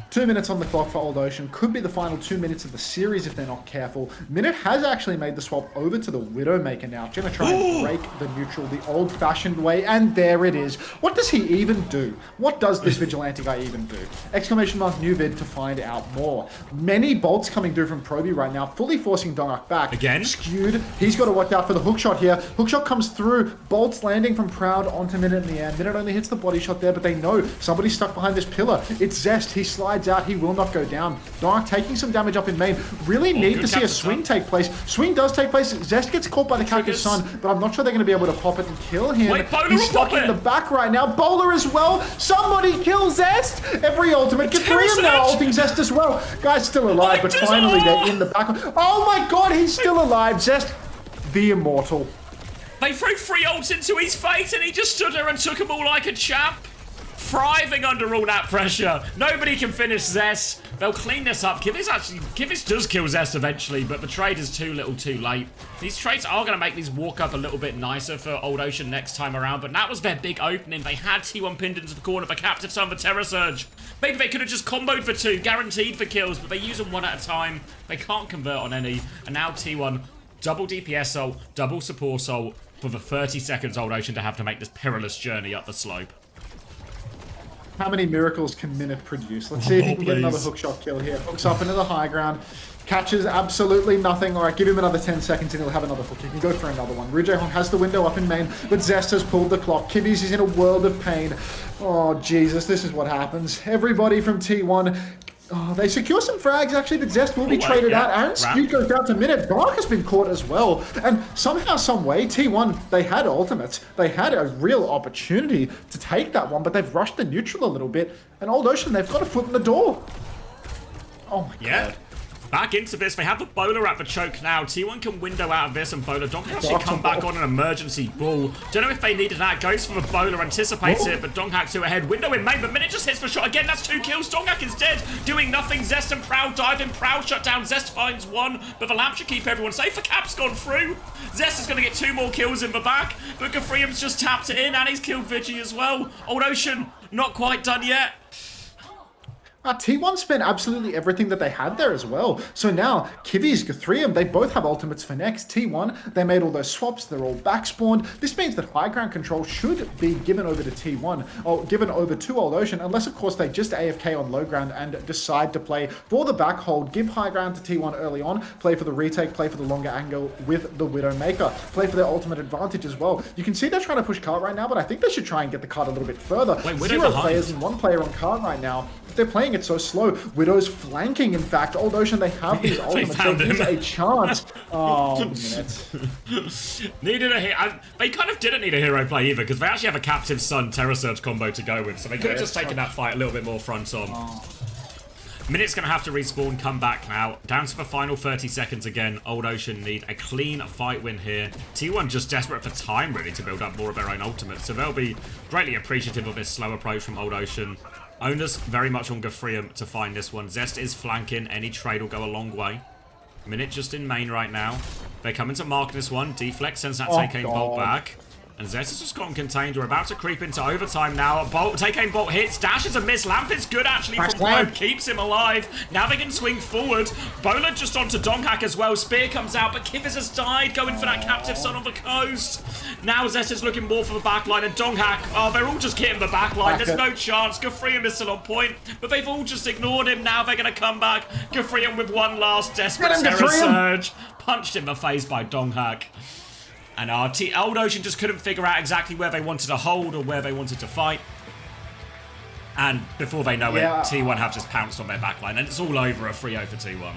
2 minutes on the clock for Old Ocean. Could be the final 2 minutes of the series if they're not careful. Minute has actually made the swap over to the Widowmaker now. Gonna try and break the neutral the old-fashioned way, and there it is. What does he even do? What does this Vigilante guy even do? Exclamation mark new vid to find out more. Many bolts coming through from Proby right now, fully forcing Dongak back. Again? Skewed. He's got to watch out for the hookshot here. Hookshot comes through. Bolts landing from Proud onto Minute in the air. Minute only hits the body shot there, but they know somebody's stuck behind this pillar. It's Zest. He slides out. He will not go down. Dark taking some damage up in main. Really need to see a swing take place. Swing does take place. Zest gets caught by the Captive Sun, but I'm not sure they're going to be able to pop it and kill him. Wait, Bowler He's stuck in the back right now. Bowler as well. Somebody kill Zest. Every ultimate. Get three of them now ulting Zest as well. Guy's still alive, but finally they're in the back. Oh my god, he's still alive. Zest, the immortal. They threw 3 ults into his face, and he just stood there and took them all like a champ. Thriving under all that pressure. Nobody can finish Zest. They'll clean this up. Kivitz does kill Zest eventually, but the trade is too little too late. These trades are going to make these walk up a little bit nicer for Old Ocean next time around, but that was their big opening. They had T1 pinned into the corner for Captive Sun for Terror Surge. Maybe they could have just comboed for 2, guaranteed for kills, but they use them 1 at a time. They can't convert on any, and now T1, double DPS ult, double support ult for the 30 seconds Old Ocean to have to make this perilous journey up the slope. How many miracles can Minute produce? Let's see if he can get another hookshot kill here. Hooks up into the high ground. Catches absolutely nothing. All right, give him another 10 seconds and he'll have another hook. He can go for another one. Jaehong has the window up in main, but Zest has pulled the clock. Kibby's is in a world of pain. Oh, Jesus, this is what happens. Everybody from T1... Oh, they secure some frags, actually, but Zest will be traded out. Aaron Skewed goes down to Minute. Dark has been caught as well. And somehow, some way, T1, they had ultimates. They had a real opportunity to take that one, but they've rushed the neutral a little bit. And Old Ocean, they've got a foot in the door. Oh my god. Back into this. They have the Bowler at the choke now. T1 can window out of this, and Bowler don't actually come back on an emergency ball. Don't know if they needed that. Goes for the Bowler, anticipates it, but Donghak 2 ahead. Window in main, but Minute just hits the shot again. That's 2 kills. Donghak is dead, doing nothing. Zest and Proud dive in. Proud shut down. Zest finds 1, but the lamp should keep everyone safe. The Cap's gone through. Zest is going to get 2 more kills in the back, but Gafrium's just tapped it in, and he's killed Vigi as well. Old Ocean, not quite done yet. T1 spent absolutely everything that they had there as well. So now, Kivi's, Guthrium, they both have ultimates for next. T1, they made all those swaps. They're all backspawned. This means that high ground control should be given over to T1, or given over to Old Ocean, unless, of course, they just AFK on low ground and decide to play for the back hold, give high ground to T1 early on, play for the retake, play for the longer angle with the Widowmaker, play for their ultimate advantage as well. You can see they're trying to push cart right now, but I think they should try and get the cart a little bit further. Wait, 0 players and 1 player on cart right now. They're playing it so slow. Widow's flanking, in fact. Old Ocean, they have these ultimates, so there's a chance. Oh, Minute. Needed a hero. They kind of didn't need a hero play either, because they actually have a Captive Sun Terror Surge combo to go with, so they could have just taken that fight a little bit more front on. Minute's going to have to respawn, come back now. Down to the final 30 seconds again. Old Ocean need a clean fight win here. T1 just desperate for time, really, to build up more of their own ultimates, so they'll be greatly appreciative of this slow approach from Old Ocean. Onus very much on Gafrium to find this one. Zest is flanking. Any trade will go a long way. Minute just in main right now. They come into mark this one. Deflect sends that Take-Aim Bolt back. And Zest has just gotten contained. We're about to creep into overtime now. Bolt, Take-Aim Bolt hits. Dash is a miss. Lamp is good actually from Bro. Keeps him alive. Now they can swing forward. Bola just onto Donghack as well. Spear comes out, but Kivers has died. Going for that captive son on the coast. Now Zest is looking more for the backline. And Donghack, oh, they're all just hitting the backline. There's no chance. Gafrium is still on point. But they've all just ignored him. Now they're going to come back. Gafrium with one last desperate Terror Surge. Punched in the face by Donghack. And our Old Ocean just couldn't figure out exactly where they wanted to hold or where they wanted to fight. And before they know it, T1 have just pounced on their backline. And it's all over a 3-0 for T1.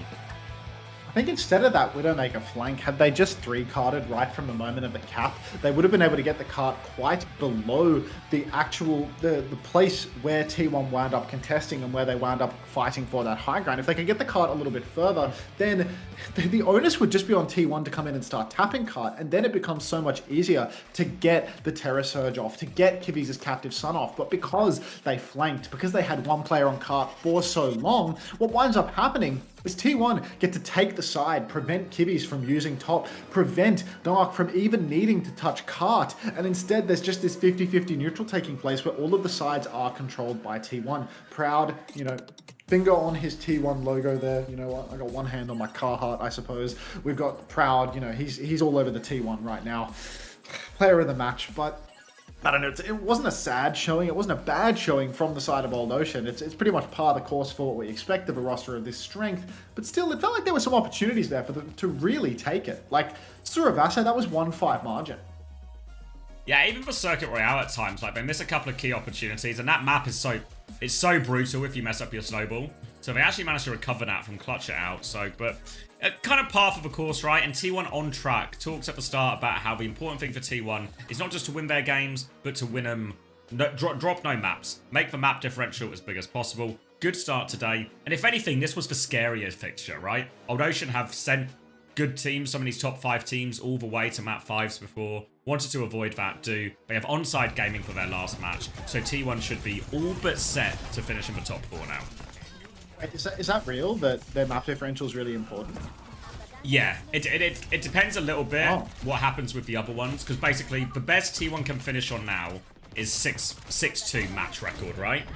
I think instead of that Widowmaker flank, had they just 3-carded right from the moment of the cap, they would have been able to get the cart quite below the actual, the place where T1 wound up contesting and where they wound up fighting for that high ground. If they could get the cart a little bit further, then the onus would just be on T1 to come in and start tapping cart, and then it becomes so much easier to get the Terror Surge off, to get Kivi's captive son off. But because they flanked, because they had one player on cart for so long, what winds up happening is T1 get to take the side, prevent Kivis from using top, prevent Dark from even needing to touch cart, and instead there's just this 50-50 neutral taking place where all of the sides are controlled by T1. Proud, you know, finger on his T1 logo there. You know what? I got one hand on my Carhartt, I suppose. We've got Proud, you know, he's all over the T1 right now. Player of the match, but I don't know, it wasn't a sad showing, it wasn't a bad showing from the side of Old Ocean. It's pretty much par the course for what we expect of a roster of this strength, but still, it felt like there were some opportunities there for them to really take it. Like, Suravasa, that was 1-5 margin. Yeah, even for Circuit Royale at times, like, they miss a couple of key opportunities, and that map is so brutal if you mess up your snowball. So they actually managed to recover that from clutch it out, so, but kind of par for the course, right? And T1 on track talks at the start about how the important thing for T1 is not just to win their games, but to win them, drop no maps. Make the map differential as big as possible. Good start today. And if anything, this was the scarier fixture, right? Old Ocean have sent good teams, some of these top 5 teams, all the way to map 5s before. Wanted to avoid that, They have onside gaming for their last match, so T1 should be all but set to finish in the top 4 now. Is that real, that their map differential is really important? Yeah, it depends a little bit what happens with the other ones, because basically the best T1 can finish on now is 6-2 match record, right?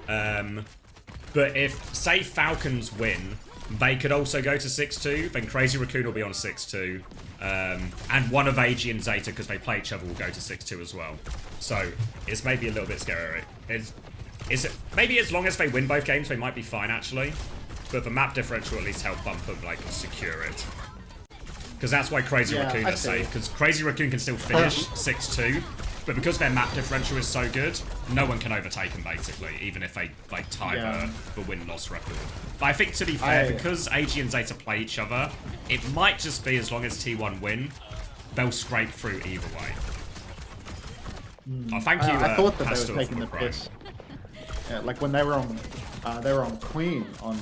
But if, say, Falcons win, they could also go to 6-2, then Crazy Raccoon will be on 6-2, and one of AG and Zeta, because they play each other, will go to 6-2 as well. So it's maybe a little bit scary. Maybe as long as they win both games, they might be fine, actually. But the map differential at least help bump them, like, secure it. Because that's why Crazy Raccoon are safe. Because Crazy Raccoon can still finish 6-2. But because their map differential is so good, no one can overtake them, basically. Even if they, like, tie the win-loss record. But I think, to be fair, because AG and Zeta play each other, it might just be as long as T1 win, they'll scrape through either way. Oh, thank you, I thought that Pastor, they were taking the piss. Yeah, like when they were on Queen on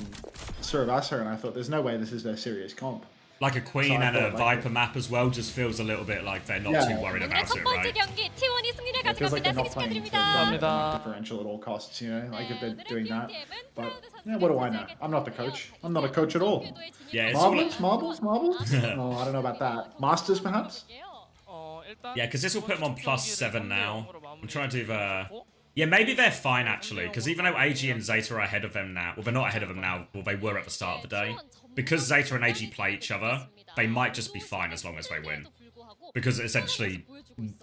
Suravasa, and I thought there's no way this is their serious comp. Like a Queen and a Viper map as well just feels a little bit like they're not too worried about it, right? It feels like they're not playing for differential at all costs, you know, like if they're doing that. But yeah, what do I know? I'm not the coach. I'm not a coach at all. Yeah, it's marbles? Oh, I don't know about that. Masters, perhaps? Yeah, because this will put them on +7 now. I'm trying to do the... Yeah, maybe they're fine, actually, because even though AG and Zeta are ahead of them now, well, they're not ahead of them now, well, they were at the start of the day. Because Zeta and AG play each other, they might just be fine as long as they win. Because essentially,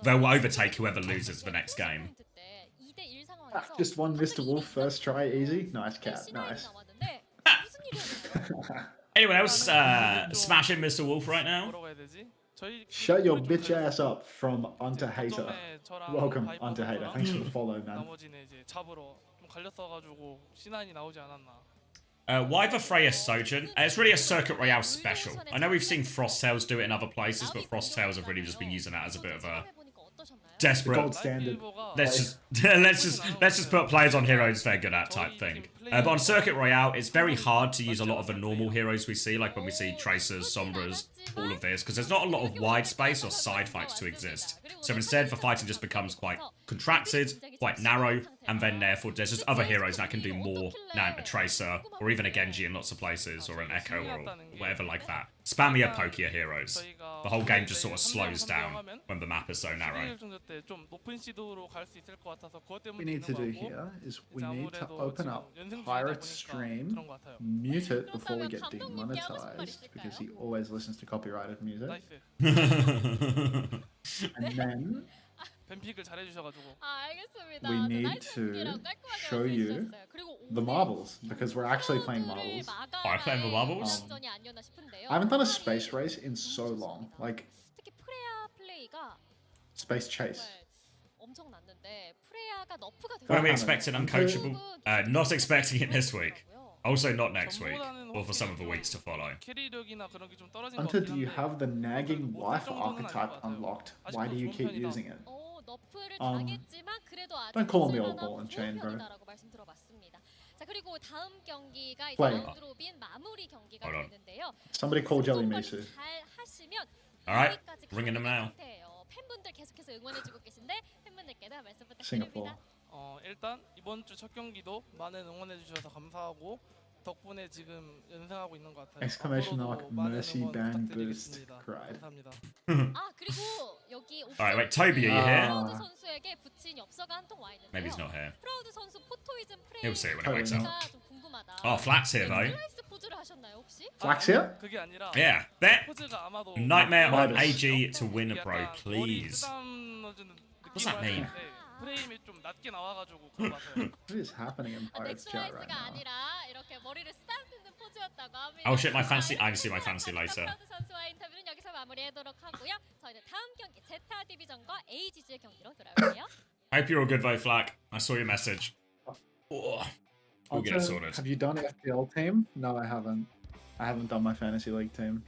they'll overtake whoever loses the next game. Just one Mr. Wolf first try, easy. Nice cat, nice. Anyone else smashing Mr. Wolf right now? Shut your bitch ass up from Unter Hater. Welcome, Unter Hater. Thanks for the follow, man. Why the Freya Sojourn? It's really a Circuit Royale special. I know we've seen Frosttails do it in other places, but Frosttails have really just been using that as a bit of a desperate Gold standard. let's just put players on heroes they're good at type thing. But on Circuit Royale, it's very hard to use a lot of the normal heroes we see, like when we see Tracers, Sombras, all of this, because there's not a lot of wide space or side fights to exist. So instead, the fighting just becomes quite contracted, quite narrow, and then therefore there's just other heroes that can do more than a Tracer, or even a Genji in lots of places, or an Echo, or whatever like that. Spammier, pokier heroes. The whole game just sort of slows down when the map is so narrow. What we need to do here is we need to open up Pirate's stream, mute it before we get demonetized, because he always listens to copyrighted music, and then 뱀픽을 잘해주셔가지고 알겠습니다. we need to show you the marbles, because we're actually playing marbles. Are you playing the marbles? I haven't done a space race in so long, like 특히 프레야 플레이가 space chase. 엄청났는데 프레야가 너프가 When are we expecting Uncoachable? Not expecting it this week. Also not next week, or for some of the weeks to follow. 캐리력이나 그런 게좀 떨어진 것 Unter, 같긴 do you 한데 have the nagging wife archetype unlocked? Why do you keep using it? 너프를 Um, 당했지만 그래도 아직 don't call me 쓸만한 old ball and chain, bro. 편이다라고 말씀 들어봤습니다. 자 그리고 다음 경기가 이제 Play. 라운드 로빈 마무리 경기가 Hold on. 되는데요. Somebody call Jelly 조건이 Misu. 잘 하시면 Alright, 여기까지 ringing them 가는 now. 상태예요. 팬분들 계속해서 응원해주고 계신데 팬분들께도 한 말씀 Singapore. 부탁드립니다. 일단 이번 주 첫 경기도 많은 응원해주셔서 감사하고 덕분에 지금 연승하고 있는 것 같아요. Exclamation mark, 앞으로도 많은 mercy 응원 ban boost, 부탁드리겠습니다. cried. 감사합니다. 아 그리고 여기 Alright, wait, Toby, are you here? 프라우드 선수에게 붙인 엽서가 한 통 와 있는데요. Maybe he's not here. 프라우드 선수 포토이즘 He'll see it 프레임 when he wakes up. 좀 궁금하다. Oh, Flat's here though. 슬라이스 포즈를 하셨나요 혹시? Flax here? 그게 아니라 Yeah, bet. 포즈가 아마도 Nightmare on Midas. AG to win, bro, 약간 머리 please. 쓰다듬어주는 What's that 느낌을 mean? 하는데 프레임이 좀 낮게 나와가지고 그거 같아요. What is happening in Pirate's chat right 넥슬라이스가 now? 아니라 이렇게 머리를 쓰다듬는 포즈였다고 합니다. Oh shit, my fancy. I can see my fancy later. 프라우드 선수와 인터뷰는 여기서 마무리하도록 하고요. 저희는 다음 경기 제타 디비전과 AGG의 경기로 돌아올게요. Hope you're all good though, Flack. I saw your message. Oh, we'll get it Unter, sorted. have you done FPL team? No, I haven't. I haven't done my fantasy league team.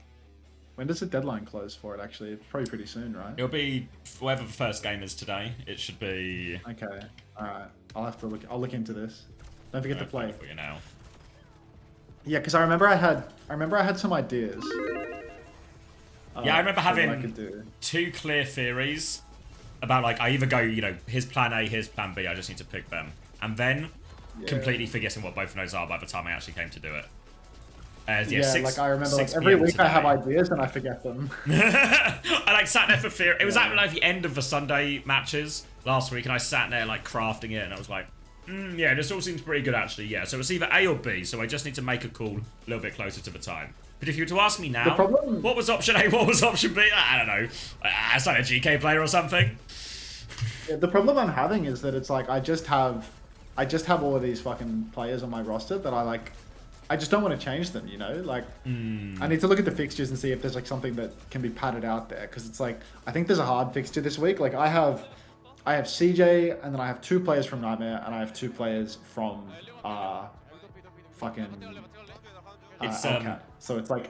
When does the deadline close for it? Actually, it's probably pretty soon, right? It'll be whatever the first game is today. It should be. Okay, all right. I'll have to look. I'll look into this. Don't forget to play. For you now. Yeah, because I remember I had some ideas. Yeah, I remember for what I having could do. 2 clear theories about like I either go, you know, here's plan A, here's plan B. I just need to pick them, and then completely forgetting what both of those are by the time I actually came to do it. Yeah, like I remember, like 6 every PM week I have today. ideas and I forget them. I like sat there for fear. It was at like the end of the Sunday matches last week, and I sat there like crafting it, and I was like, yeah, this all seems pretty good actually. Yeah, so it's either A or B. So I just need to make a call a little bit closer to the time. But if you were to ask me now, problem- what was option A, what was option B? I don't know. It's like a GK player or something. Yeah, the problem I'm having is that it's like I just have all of these fucking players on my roster that I just don't want to change them, you know? Like, I need to look at the fixtures and see if there's like something that can be padded out there, because it's like I think there's a hard fixture this week. Like I have CJ, and then I have 2 players from Nightmare, and I have 2 players from fucking It's LCAT. So it's like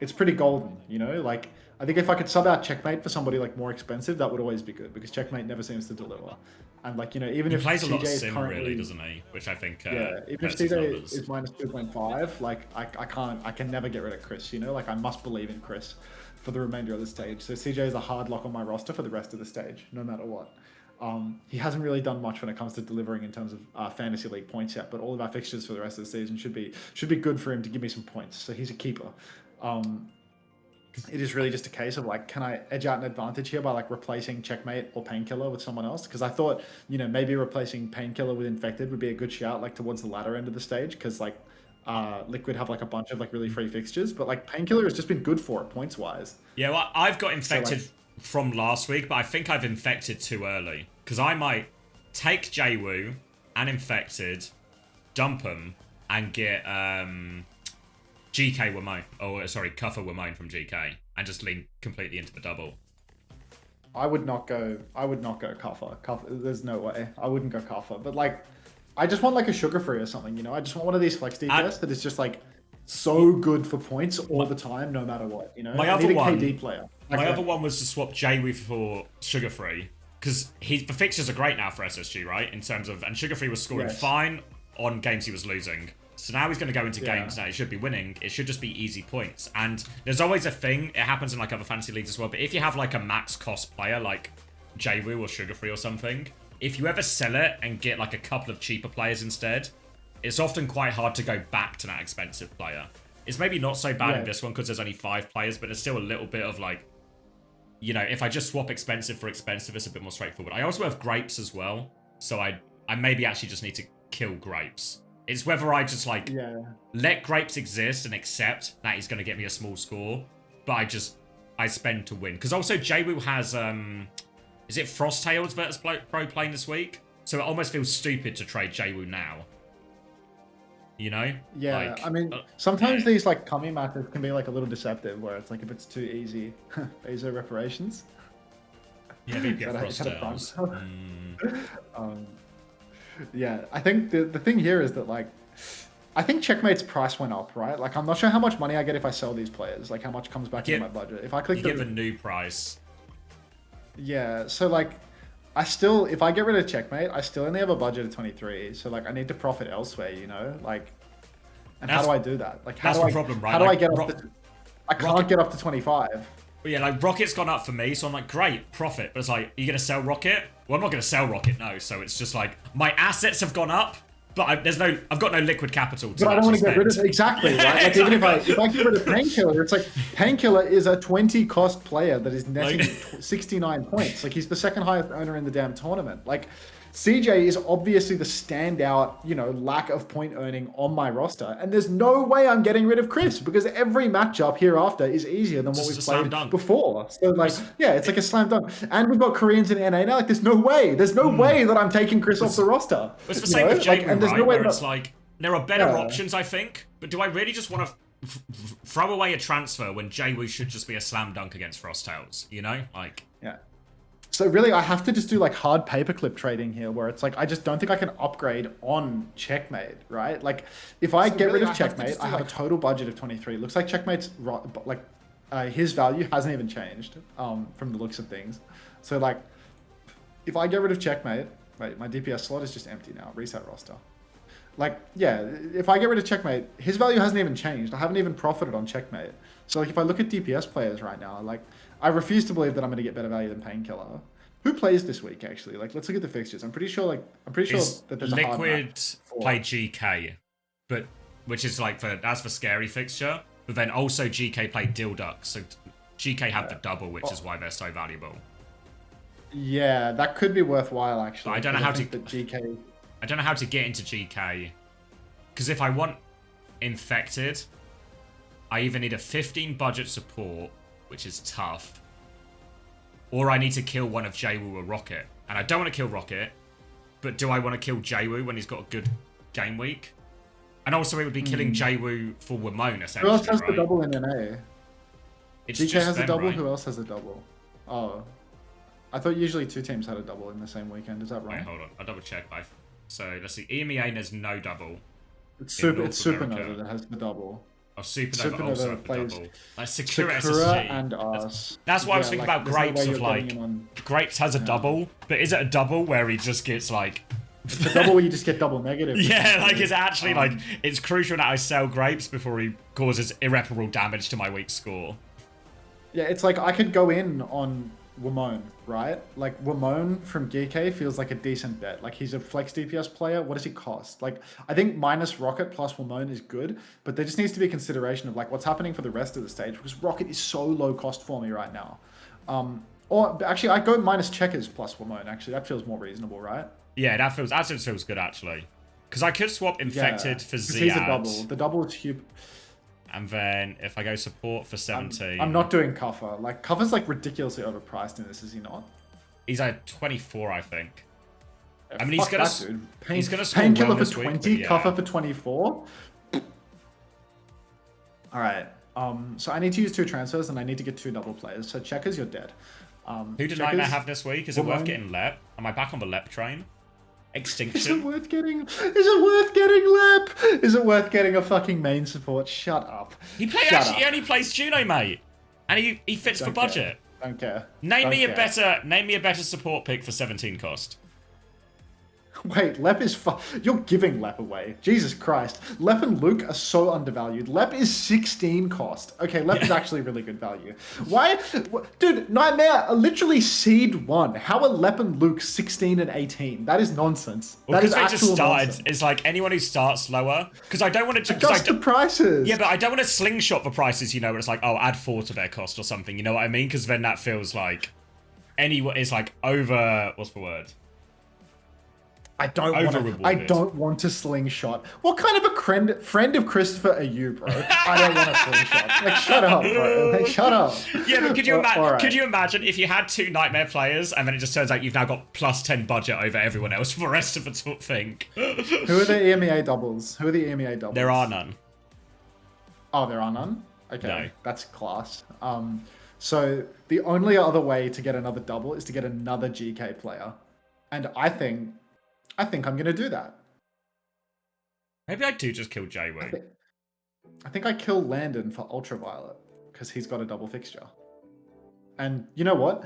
it's pretty golden, you know? Like I think if I could sub out Checkmate for somebody like more expensive, that would always be good, because Checkmate never seems to deliver. And like, you know, even He if plays a lot CJ of is sim, currently, really, doesn't he? Which I think yeah, even if hurts his CJ numbers. is minus 2.5, like I can never get rid of Chris, you know? Like I must believe in Chris for the remainder of the stage. So CJ is a hard lock on my roster for the rest of the stage, no matter what. He hasn't really done much when it comes to delivering in terms of fantasy league points yet, but all of our fixtures for the rest of the season should be good for him to give me some points. So he's a keeper. It is really just a case of like, can I edge out an advantage here by like replacing Checkmate or Painkiller with someone else? Because I thought, you know, maybe replacing Painkiller with Infected would be a good shout, like towards the latter end of the stage, because like Liquid have like a bunch of like really free fixtures, but like Painkiller has just been good for it points wise. Yeah, well, I've got infected like- from last week, but I think I've infected too early. Because I might take Jwoo and infected, dump them, and get GK Wamone. Oh, sorry, Cuffer Wamone from GK. And just lean completely into the double. I would not go Kuffer. There's no way. I wouldn't go Kuffer. But like, I just want like a sugar free or something, you know? I just want one of these flex DPS that is just like so good for points all the time, no matter what, you know? My I other need a one- KD player. My other one was to swap Jwoo for Sugar Free. Because the fixtures are great now for SSG, right? In terms of, and Sugar Free was scoring Yes. fine on games he was losing. So now he's going to go into games that he should be winning. It should just be easy points. And there's always a thing, it happens in like other fantasy leagues as well, but if you have like a max cost player like Jwoo or Sugarfree or something, if you ever sell it and get like a couple of cheaper players instead, it's often quite hard to go back to that expensive player. It's maybe not so bad in this one because there's only 5 players, but there's still a little bit of like, you know, if I just swap expensive for expensive, it's a bit more straightforward. I also have Grapes as well, so I maybe actually just need to kill Grapes. It's whether I just like let Grapes exist and accept that he's going to get me a small score, but I spend to win. Because also Jwoo has, is it Frosttails versus Pro playing this week? So it almost feels stupid to trade Jwoo now. You know? Yeah, like, I mean, sometimes these like Kami matches can be like a little deceptive, where it's like if it's too easy, Bezo reparations. Yeah, maybe get Frosttails. Yeah, I think the thing here is that like, I think Checkmate's price went up, right? Like, I'm not sure how much money I get if I sell these players. Like, how much comes back into my budget. If I click you give a new price. Yeah, so like, if I get rid of Checkmate, I still only have a budget of 23. So like, I need to profit elsewhere, you know? Like, and how do I do that? Like, how do I problem, right? How do like, I get up to? I can't get up to 25. But yeah, like Rocket's gone up for me, so I'm like, great, profit. But it's like, are you gonna sell Rocket? Well, I'm not gonna sell Rocket, no. So it's just like my assets have gone up, but I've got no liquid capital to But I don't want to spend. get rid of exactly, right? Like exactly. even if I get rid of Painkiller, it's like Painkiller is a 20 cost player that is netting 69 points. Like he's the second highest owner in the damn tournament. Like CJ is obviously the standout, you know, lack of point earning on my roster. And there's no way I'm getting rid of Chris because every matchup hereafter is easier than what we've played before. So like, yeah, it's like a slam dunk. And we've got Koreans in NA now. Like there's no way that I'm taking Chris off the roster. It's the same with Jacob, and there's right? no way Where it's like, there are better options, I think. But do I really just want to throw away a transfer when Jwoo should just be a slam dunk against Frosttails? You know? Like... Yeah. So really, I have to just do like hard paperclip trading here, where it's like I just don't think I can upgrade on Checkmate, right? Like if I get rid of Checkmate, I have a total budget of 23. Looks like Checkmate's like his value hasn't even changed from the looks of things. So like if I get rid of Checkmate, wait, my DPS slot is just empty now. Reset roster. Like yeah, if I get rid of Checkmate, his value hasn't even changed. I haven't even profited on Checkmate. So like if I look at DPS players right now, like I refuse to believe that I'm going to get better value than Painkiller. Who plays this week, actually? Like, let's look at the fixtures. I'm pretty sure that there's a hard Liquid play GK, but which is like that's for scary fixture. But then also GK play Dilduck, so GK have the double, which is why they're so valuable. Yeah, that could be worthwhile actually. But I don't know how to GK. I don't know how to get into GK because if I want infected, I either need a 15 budget support, which is tough, or I need to kill one of Jwoo or Rocket. And I don't want to kill Rocket, but do I want to kill Jwoo when he's got a good game week? And also it would be killing Jwoo for Wamon, essentially, Who else has right? the double in NA? It's GK just has them, a double? right? Who else has a double? Oh. I thought usually 2 teams had a double in the same weekend. Is that right? Wait, hold on. I'll double check. So let's see. EMEA, there's no double. It's Supernova that has the double. Oh, Supernova also have the double. Like Sakura Sakura SSG. and us. That's why I was thinking about Grapes of like... Grapes has a double, but is it a double where he just gets like... The double where you just get double negative. Yeah, like it's actually like... It's crucial that I sell Grapes before he causes irreparable damage to my weak score. Yeah, it's like I could go in on Wamon, right? Like Wamon from GK feels like a decent bet. Like he's a flex DPS player. What does he cost? Like I think minus Rocket plus Wamon is good, but there just needs to be a consideration of like what's happening for the rest of the stage because Rocket is so low cost for me right now. Or actually I'd go minus Checkers plus Wamon. Actually, that feels more reasonable, right? Yeah, that feels good actually. Because I could swap Infected for Ziad. He's a double. The double is huge. And then if I go support for 17... I'm not doing Kuffer. Like, Kuffer's like ridiculously overpriced in this, is he not? He's at 24, I think. Yeah, I mean, he's gonna score Painkiller well for 20, week, yeah. Kuffer for 24. All right. So I need to use 2 transfers and I need to get 2 double players. So Checkers, you're dead. Who did Nightmare have this week? Is it worth getting Lep? Am I back on the Lep train? Extinction. Is it worth getting Lep? Is it worth getting a fucking main support? Shut up. He only plays Juno, mate. And he fits for budget. Don't care. Name me a better support pick for 17 cost. Wait, Lep is you're giving Lep away. Jesus Christ. Lep and Luke are so undervalued. Lep is 16 cost. Okay, Lep is actually really good value. Why? Dude, Nightmare are literally seed 1. How are Lep and Luke 16 and 18? That is nonsense. Well, that is because they actual just started. nonsense. It's like anyone who starts lower. Because I don't want to Adjust the prices. Yeah, but I don't want to slingshot for prices, you know, where it's like, oh, add 4 to their cost or something. You know what I mean? Because then that feels like it's like over. What's the word? I don't want to slingshot. What kind of a friend of Christopher are you, bro? I don't want to slingshot. Like, shut up, bro. Like, shut up. Yeah, but Alright. could you imagine if you had 2 Nightmare players and then it just turns out you've now got plus 10 budget over everyone else for the rest of the thing? Who are the EMEA doubles? There are none. Oh, there are none? Okay, No. that's class. So the only other way to get another double is to get another GK player. And I think I'm going to do that. Maybe I do just kill Jwoo. I think I kill Landon for Ultraviolet because he's got a double fixture. And you know what?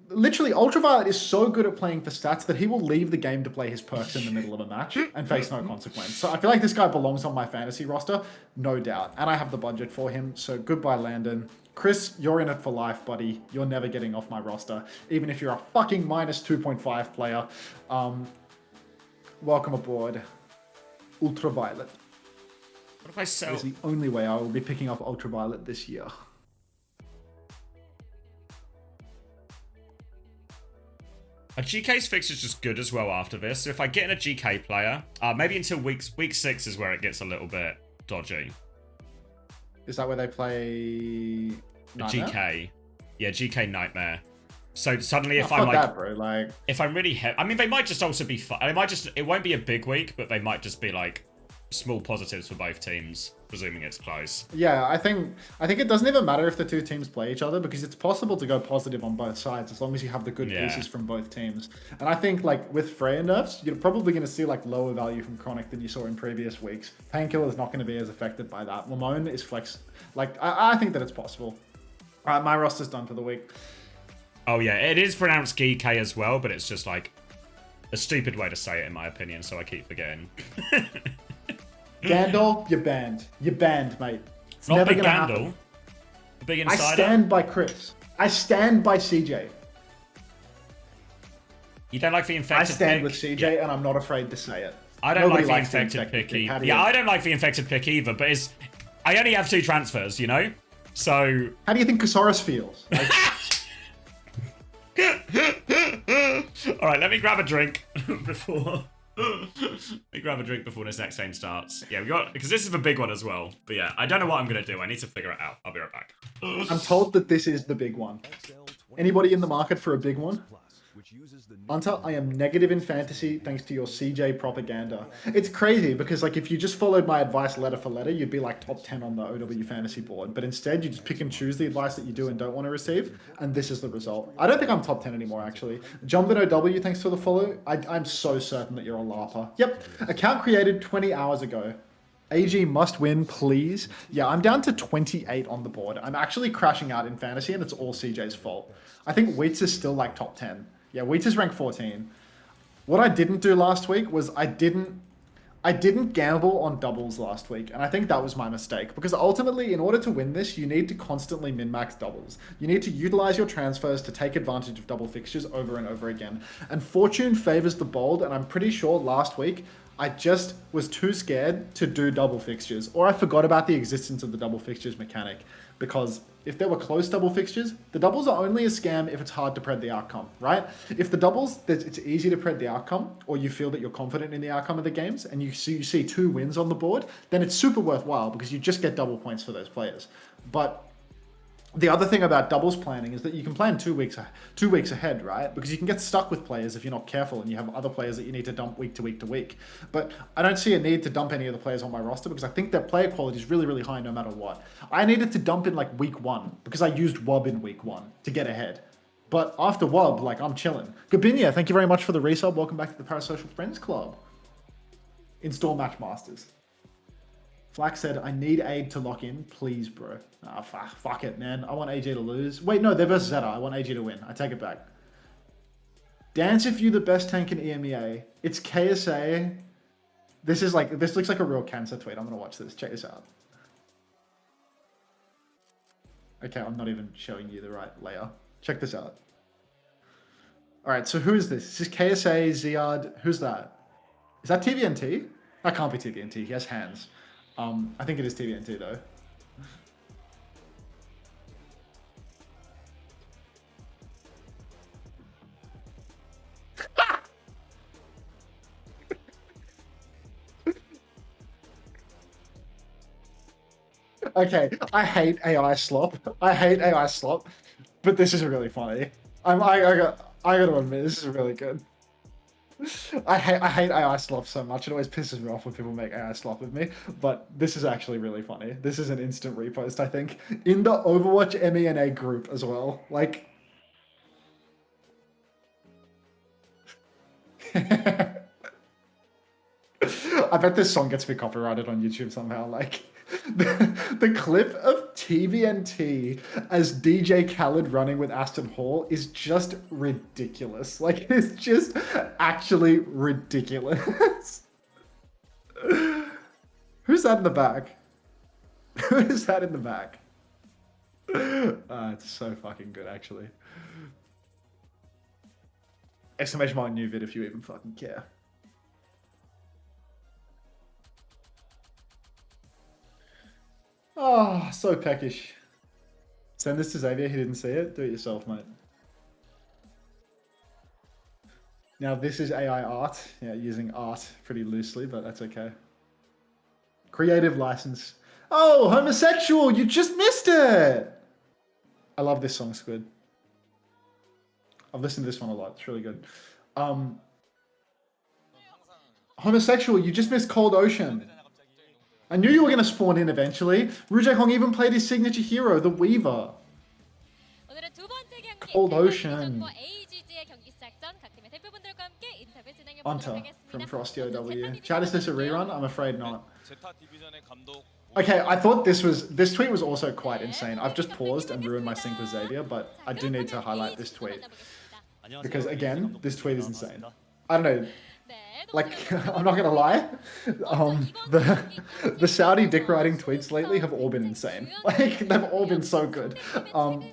Literally, Ultraviolet is so good at playing for stats that he will leave the game to play his perks in the middle of a match and face no consequence. So I feel like this guy belongs on my fantasy roster, no doubt. And I have the budget for him. So goodbye, Landon. Chris, you're in it for life, buddy. You're never getting off my roster, even if you're a fucking minus 2.5 player. Welcome aboard, Ultraviolet. What if I sell? It's the only way I will be picking up Ultraviolet this year. A GK's fix is just good as well after this. So if I get in a GK player, maybe until week 6 is where it gets a little bit dodgy. Is that where they play Nightmare? GK? Yeah, GK Nightmare. So suddenly if fuck I'm like... that, bro. Like, if I'm really... I mean, they might just also be fun. It won't be a big week, but they might just be like small positives for both teams, presuming it's close. yeah, I think it doesn't even matter if the two teams play each other because it's possible to go positive on both sides as long as you have the good pieces from both teams. And I think like with Freya nerfs, you're probably going to see like lower value from Chronic than you saw in previous weeks. Painkiller is not going to be as affected by that. Lamone is flex. Like I think that it's possible. All right, my roster's done for the week. Oh yeah, it is pronounced GK as well, but it's just like a stupid way to say it in my opinion, so I keep forgetting. Gandalf, you're banned. You're banned, mate. It's Not never Big gonna Gandalf. happen. The Big I Insider. stand by Chris. I stand by CJ. You don't like the I infected stand pick? with CJ, and I'm not afraid to say it. I don't Nobody like the likes infected pick How either. do you- Yeah, I don't like the infected pick either, but I only have 2 transfers, you know? So... How do you think Casaurus feels? Like, Alright, let me grab a drink before... Let me grab a drink before this next game starts. Yeah, because this is the big one as well. But yeah, I don't know what I'm going to do. I need to figure it out. I'll be right back. I'm told that this is the big one. Anybody in the market for a big one? Unter, I am negative in fantasy thanks to your CJ propaganda. It's crazy because like if you just followed my advice letter for letter, you'd be like top 10 on the OW fantasy board. But instead, you just pick and choose the advice that you do and don't want to receive, and this is the result. I don't think I'm top 10 anymore, actually. Jumpin' OW, thanks for the follow. I'm so certain that you're a LARPer. Yep, account created 20 hours ago. AG must win, please. Yeah, I'm down to 28 on the board. I'm actually crashing out in fantasy, and it's all CJ's fault. I think Wheats is still like top 10. Yeah, Wheats is rank 14. What I didn't do last week was I didn't gamble on doubles last week, and I think that was my mistake, because ultimately, in order to win this, you need to constantly min-max doubles. You need to utilize your transfers to take advantage of double fixtures over and over again. And fortune favors the bold, and I'm pretty sure last week, I just was too scared to do double fixtures, or I forgot about the existence of the double fixtures mechanic, because if there were close double fixtures, the doubles are only a scam if it's hard to pred the outcome, right? If the doubles, it's easy to pred the outcome, or you feel that you're confident in the outcome of the games, and you see 2 wins on the board, then it's super worthwhile because you just get double points for those players. But the other thing about doubles planning is that you can plan 2 weeks ahead, right? Because you can get stuck with players if you're not careful and you have other players that you need to dump week to week to week. But I don't see a need to dump any of the players on my roster because I think their player quality is really, really high no matter what. I needed to dump in like week 1 because I used WOB in week 1 to get ahead. But after WOB, like I'm chilling. Gabinia, thank you very much for the resub. Welcome back to the Parasocial Friends Club. Install Matchmasters. Flack said, I need aid to lock in. Please, bro. Ah, fuck it, man. I want AJ to lose. Wait, no, they're versus Zeta. I want AJ to win. I take it back. Dance if you the best tank in EMEA. It's KSA. This looks like a real cancer tweet. I'm gonna watch this. Check this out. Okay, I'm not even showing you the right layer. Check this out. All right, so who is this? This is KSA, Ziad. Who's that? Is that TVNT? That can't be TVNT. He has hands. I think it is TVNT though. Okay, I hate AI slop. I hate AI slop, but this is really funny. I gotta admit, this is really good. I hate AI slop so much. It always pisses me off when people make AI slop with me. But this is actually really funny. This is an instant repost, I think, in the Overwatch MENA group as well. Like, I bet this song gets me copyrighted on YouTube somehow. Like, the clip of TVNT as DJ Khaled running with Aston Hall is just ridiculous. Like, it's just actually ridiculous. Who's that in the back? Who is that in the back? It's so fucking good, actually. Exclamation mark new vid if you even fucking care. Oh, so peckish. Send this to Xavier, he didn't see it. Do it yourself, mate. Now this is AI art. Yeah, using art pretty loosely, but that's okay. Creative license. Oh, homosexual, you just missed it! I love this song, Squid. I've listened to this one a lot, it's really good. Homosexual, you just missed Cold Ocean. I knew you were going to spawn in eventually. Rujek Hong even played his signature hero, the Weaver. Cold Ocean. Unter from Frosty OW. Chat, is this a rerun? I'm afraid not. Okay, I thought this tweet was also quite insane. I've just paused and ruined my sync with Xavier, but I do need to highlight this tweet. Because again, this tweet is insane. I don't know. Like, I'm not gonna lie, the Saudi dick riding tweets lately have all been insane. Like, they've all been so good.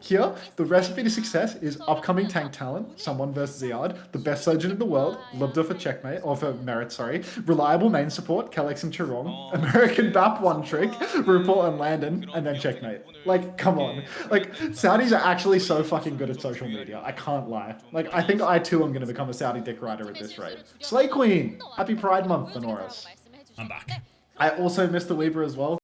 Here, the recipe to success is upcoming tank talent, someone versus Ziad, the best surgeon in the world, Lubda for checkmate, or for merit, sorry, reliable main support, Kellex and Chirong, American BAP one trick, RuPaul and Landon, and then checkmate. Like, come on. Like, Saudis are actually so fucking good at social media, I can't lie. Like, I think I too am gonna become a Saudi dick rider at this rate. Slay Queen! Happy Pride Month, Fenoris. I'm back. I also missed the Weaver as well.